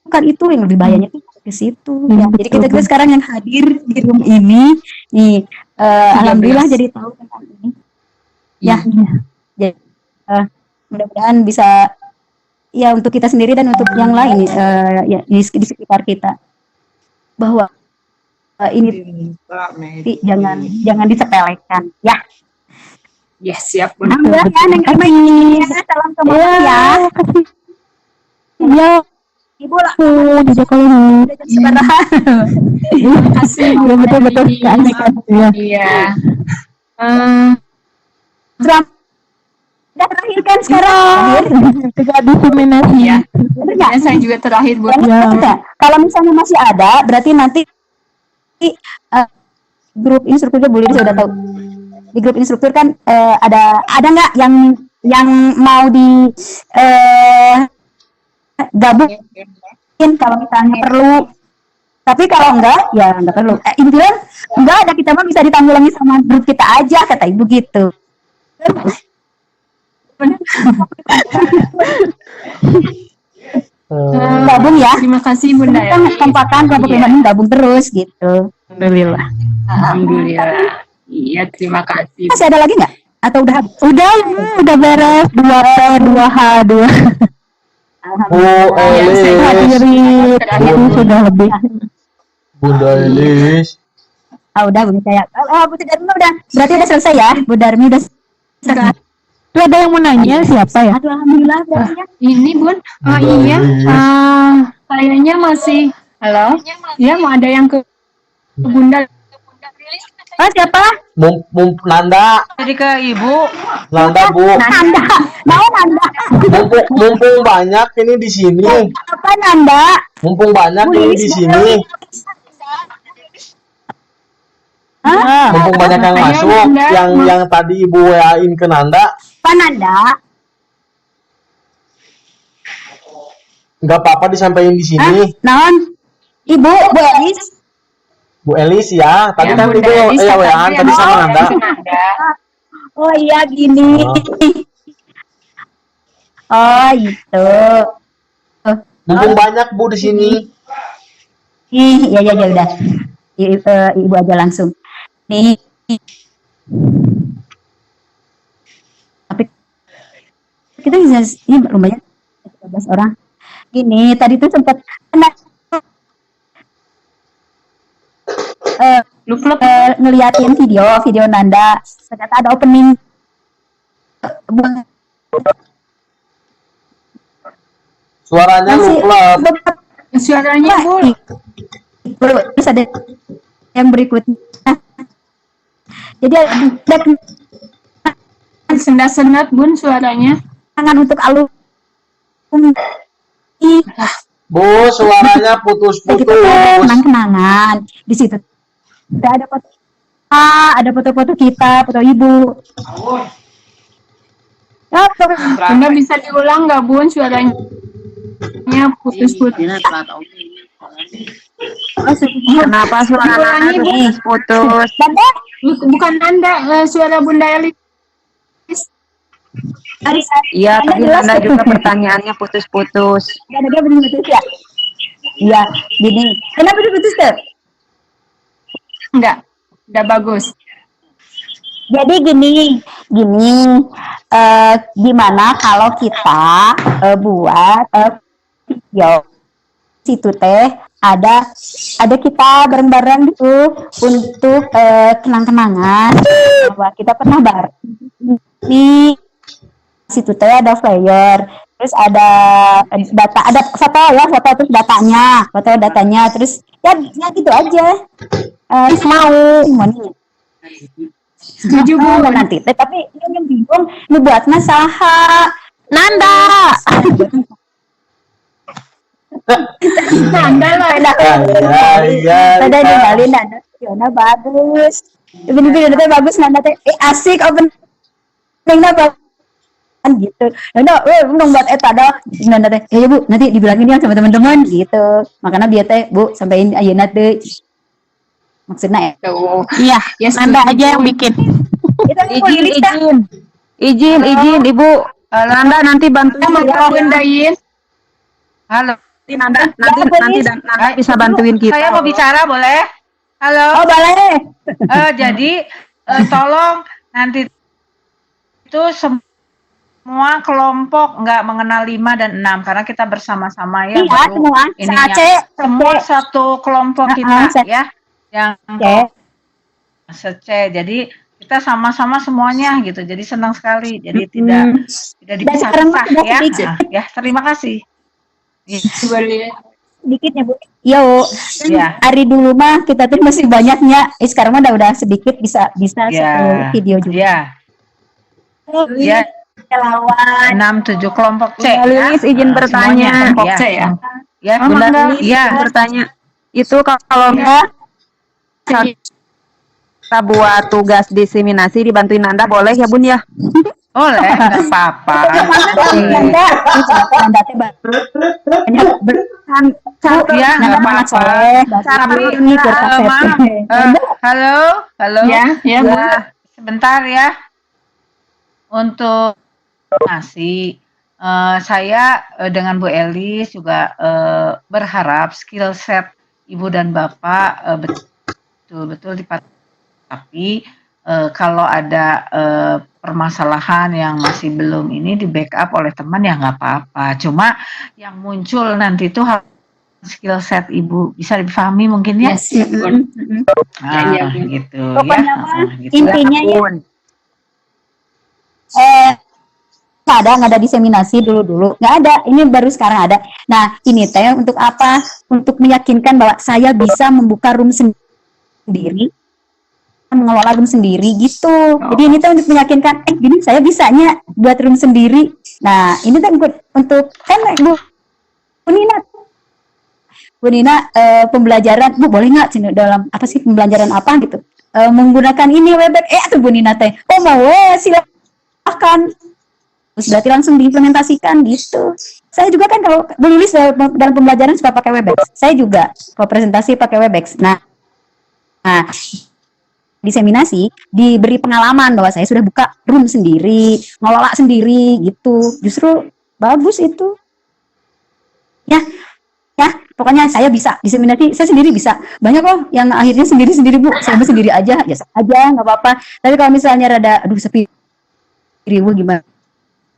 bukan itu yang lebih bahayanya itu ke situ ya. Jadi kita sekarang yang hadir di room ini nih alhamdulillah jadi tahu tentang ini ya jadi mudah-mudahan bisa ya untuk kita sendiri dan untuk yang lain ya di sekitar kita bahwa ini jangan disepelekan ya. Yes, siap. Alhamdulillah ya Neng Rima ya salam ke mama ya. Ya, Ibu lah di sekolah. Terima kasih. Ya betul-betul keasikan. Ya. Iya. Udah terakhir kan sekarang. Tidak diseminasi. Iya. Bener nggak? Ya, saya juga terakhir buat Ya. Kalau misalnya masih ada, berarti nanti grup instrukturnya boleh saya udah tahu. Di grup instruktur kan ada nggak yang mau di gabungin kalau misalnya perlu. Tapi kalau enggak, ya enggak perlu. Ibu bilang enggak ada kita mah bisa ditanggulangi sama grup kita aja kata ibu gitu. Gabung ya. Terima kasih Bunda ya. Kompakan kelompok pribadi gabung terus gitu. Alhamdulillah. Alhamdulillah. Iya, terima kasih. Masih ada lagi nggak? Atau udah? Udah beres 2P, 2H, 2. Bu Elis, Hadiri itu sudah lebih. Bunda Elis. Udah Bu saya. Bu Darmi udah. Berarti udah selesai ya? Bu Darmi udah selesai. Itu ada yang mau nanya siapa ya? Aduh alhamdulillah berarti ya. Ini Bun, iya, kayaknya masih, halo, ya mau ada yang ke Bunda. Siapa? Nanda, Jadi ke ibu, Nanda Bu. Nanda. Mau Nanda. Mumpung banyak ini di sini. Apa Nanda? Mumpung banyak ini di sini. Mumpung banyak yang Ayo, masuk, Nanda. yang tadi Ibu WA-in ke Nanda, Apa Nanda? nggak apa-apa disampaikan di sini. Naon? Ibu, Bu Elis. Bu Elis ya, tadi kan Bunda Ibu Elis, WA-an tadi sama Nanda. Oh iya gini. Oh gitu. Mumpung banyak Bu di sini. Iya udah. Ibu aja langsung. Nih. Tapi kita bisa ini lumayan 13 orang. Gini, tadi tuh sempat ngeliatin video Nanda. Ternyata ada opening Suaranya luklep. Suaranya Bu, terus ada yang berikutnya. Jadi ada sendat-sendat Bun suaranya. kenangan untuk alumni. Bu, suaranya Kita putus-putus. kenang-kenangan di situ. Tidak ada ada foto-foto kita, foto ibu. Ya, Bunda bisa diulang nggak Bun suaranya putus-putus? Kenapa suara Nana Diulangi, Bu. putus-putus? Bukan Anda, suara Bunda Elis. Iya, Anda tapi jelas Nana tuh. juga pertanyaannya putus-putus. Ya, ada putus ya. Iya, gini. Kenapa putus tuh? Enggak, udah bagus. Jadi gini, gimana kalau kita buat video situ teh ada kita bareng-bareng gitu untuk kenang-kenangan bahwa kita pernah bareng di situ teh ada flyer, terus ada data, ada foto terus datanya terus ya gitu aja. Mau nih. Setuju Bu. Nanti tapi yang bingung ngebuatnya saha Nanda. Anda lah. Iya. Tadi ninggalin Nanda Fiona bagus. Bener-bener teh bagus Nanda teh asik openingnya bagus kan gitu. Nanda untung buat eta dah Nanda teh ya Bu nanti dibilangin ya sama teman-teman gitu. Makanya biar teh Bu sampein ayeuna teh maksudnya Tuh. Iya, Ya, Nanda setuju. aja yang bikin. izin Izin, Ibu. Nanda nanti bantuin Sama kita. Bunda Yin. Halo. Nanda bisa bantuin kita. Saya mau bicara boleh? Halo. oh boleh Jadi tolong nanti itu semua kelompok nggak mengenal 5 dan 6 karena kita bersama-sama ya. iya baru semua ininya. Semua satu kelompok kita ya. Yang sece. Jadi kita sama-sama semuanya gitu. Jadi senang sekali. Jadi tidak dipisah-pisah ya. Nah, ya, terima kasih. Boleh. sedikitnya Bu. Yo, Ya. hari dulu mah kita tuh masih banyaknya. Sekarang mah udah sedikit bisa Ya. satu video juga. Ya. Ya. Lawan 6-7 kelompok C. Bunda Lilis izin Nah, bertanya. semuanya, Kelompok ya. C ya. Ya, Bunda Bunda. Lilis Iya. izin bertanya. Itu kalau kita buat tugas diseminasi dibantuin Nanda boleh ya Bun ya? Boleh, nggak apa-apa. Nanda teh banyak Ya, nggak apa-apa. ini Halo, halo. Ya, Bu. Sebentar ya. Untuk nasi, saya dengan Bu Elis juga berharap skill set Ibu dan Bapak betul-betul dipatuhi. Tapi kalau ada permasalahan yang masih belum ini di backup oleh teman ya nggak apa-apa. Cuma yang muncul nanti itu skill set Ibu bisa dipahami mungkin ya. Yes, ya, Bun. Nah, Ya, Bu. gitu Pokoknya ya. mah Gitu. intinya ya nggak ada diseminasi dulu nggak ada, ini baru sekarang ada. Nah ini teh untuk apa? Untuk meyakinkan bahwa saya bisa membuka room sendiri, mengelola room sendiri gitu. Jadi ini tuh untuk meyakinkan gini saya bisanya buat room sendiri. Nah ini tuh untuk kan Bu Nina pembelajaran Bu boleh nggak dalam apa sih pembelajaran apa gitu menggunakan ini Webex tuh Bu Nina teh mau silakan. Terus berarti langsung diimplementasikan gitu. Saya juga kan kalau menulis dalam pembelajaran suka pakai Webex. Saya juga kalau presentasi pakai Webex. Nah, diseminasi diberi pengalaman bahwa saya sudah buka room sendiri, ngelola sendiri gitu. Justru bagus itu. Ya, pokoknya saya bisa diseminasi, saya sendiri bisa. Banyak loh yang akhirnya sendiri Bu. Saya sendiri aja, ya aja nggak apa-apa. Tapi kalau misalnya rada sepi ribu gimana?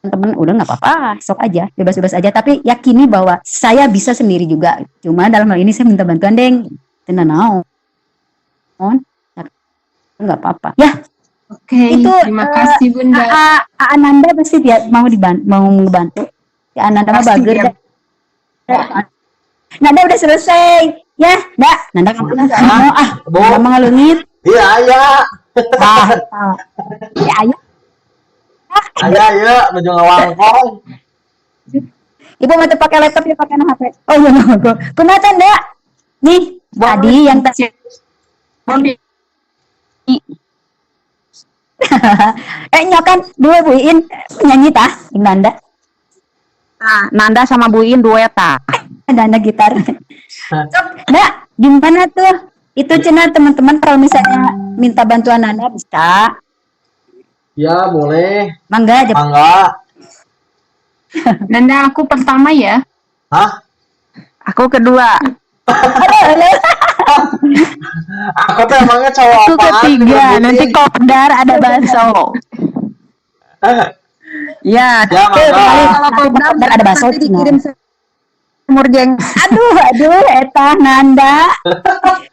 Teman udah nggak apa-apa, sok aja, bebas-bebas aja. Tapi yakini bahwa saya bisa sendiri juga. Cuma dalam hal ini saya minta bantuan deng, tenang nggak apa-apa. Ya, Oke, itu terima kasih Bunda. Ananda pasti dia mau ngebantu. Ya Ananda mah Pasti bager. dia. Nanda udah selesai. Ya, Nanda kamu mau mau ngelungit. Iya, ayah. Ya ayo. Ayah, menuju ngawangkong. Ibu mau pakai laptop ya pakai HP. Oh iya mau. Kumaha Nda? Nih, tadi yang Nyokan dua buin nyanyi tah Nanda. Nanda sama Buin duet ah. Nanda gitar. Sok, Nda, gimana tuh? Itu cenah teman-teman kalau misalnya minta bantuan Nanda bisa. Ya, boleh. Mangga aja. Mangga. Nanda, aku pertama ya. Hah? Aku kedua. Aku tuh emangnya cowok Aku apaan? ketiga. direbutin? Nanti kopdar ada bakso. Ya, Ya, mangga. kalau kopdar ada bakso nanti dikirim semur jeng. Aduh, eta Nanda.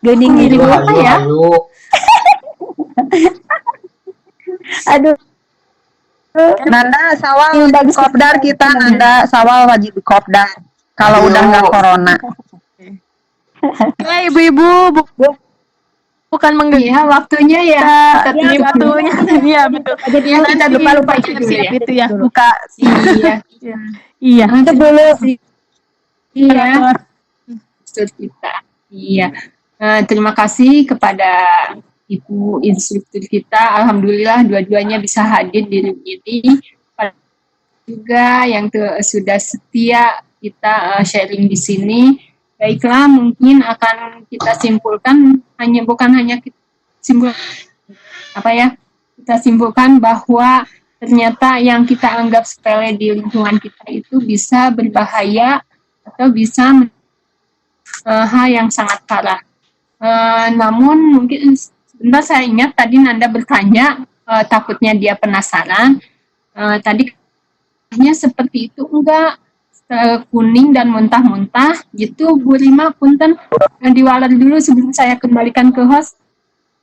Geuning Hayu, ngirim apa hayu, ya? hayu. Aduh. Nanda sawal Yang wajib bagus kopdar kita. Nanda sawal wajib kopdar. Kalau Ayo. udah nggak corona. Ya ibu-ibu bukan Iya, waktunya ya. Kita ini tutup dulu. waktunya. Iya betul. Jadi ya, kita lupa itu dulu ya. Siap itu ya. Buka. Iya. Iya. Itu dulu sih. Iya. Iya. Instruktur kita. Iya. Terima kasih kepada Ibu instruktur kita. Alhamdulillah dua-duanya bisa hadir di room ini. Juga yang sudah setia kita sharing di sini. Baiklah, mungkin akan kita simpulkan bukan hanya kita simpulkan bahwa ternyata yang kita anggap sepele di lingkungan kita itu bisa berbahaya atau bisa hal yang sangat parah. Namun mungkin sebentar saya ingat tadi Nanda bertanya, takutnya dia penasaran. Tadi hanya seperti itu enggak, kuning dan muntah-muntah gitu. Bu Rima, punten diwaler dulu sebelum saya kembalikan ke host.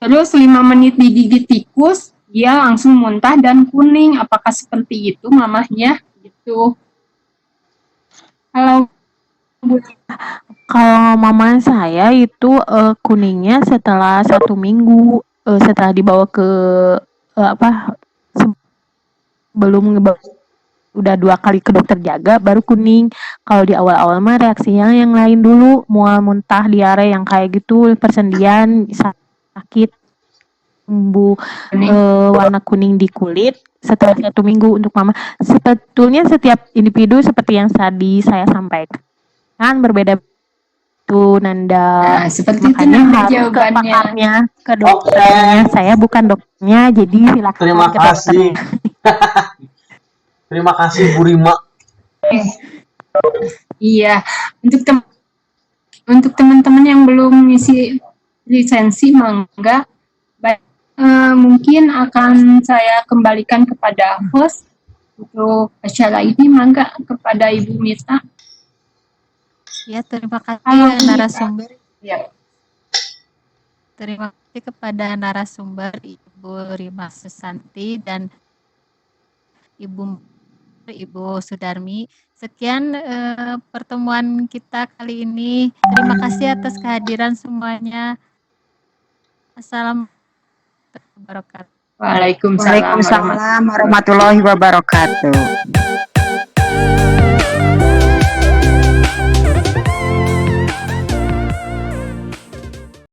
Terus 5 menit digigit tikus, dia langsung muntah dan kuning. Apakah seperti itu mamahnya? Gitu. Halo Bu. Kalau mama saya itu kuningnya setelah 1 minggu setelah dibawa ke sebelum udah 2 kali ke dokter jaga baru kuning. Kalau di awal-awal mah reaksinya yang lain dulu, mual, muntah, diare yang kayak gitu, persendian, sakit, tumbuh warna kuning di kulit setelah 1 minggu untuk mama. Sebetulnya setiap individu seperti yang tadi saya sampaikan kan berbeda tuh Nanda. Nah, seperti itu Makanya Nanda harus ke jawabannya. pakarnya, ke dokternya. Saya bukan dokternya, jadi silakan Terima ke dokter. kasih. Terima kasih Bu Rima. Iya, untuk teman-teman yang belum ngisi lisensi mangga, mungkin akan saya kembalikan kepada host untuk acara ini. Mangga kepada Ibu Mita. Ya, terima kasih Halo, narasumber. Ya. Terima kasih kepada narasumber Ibu Rima Susanti dan Ibu Sudarmi. Sekian pertemuan kita kali ini. Terima kasih atas kehadiran semuanya. Assalamualaikum warahmatullahi wabarakatuh. Waalaikumsalam. Waalaikumsalam warahmatullahi wabarakatuh.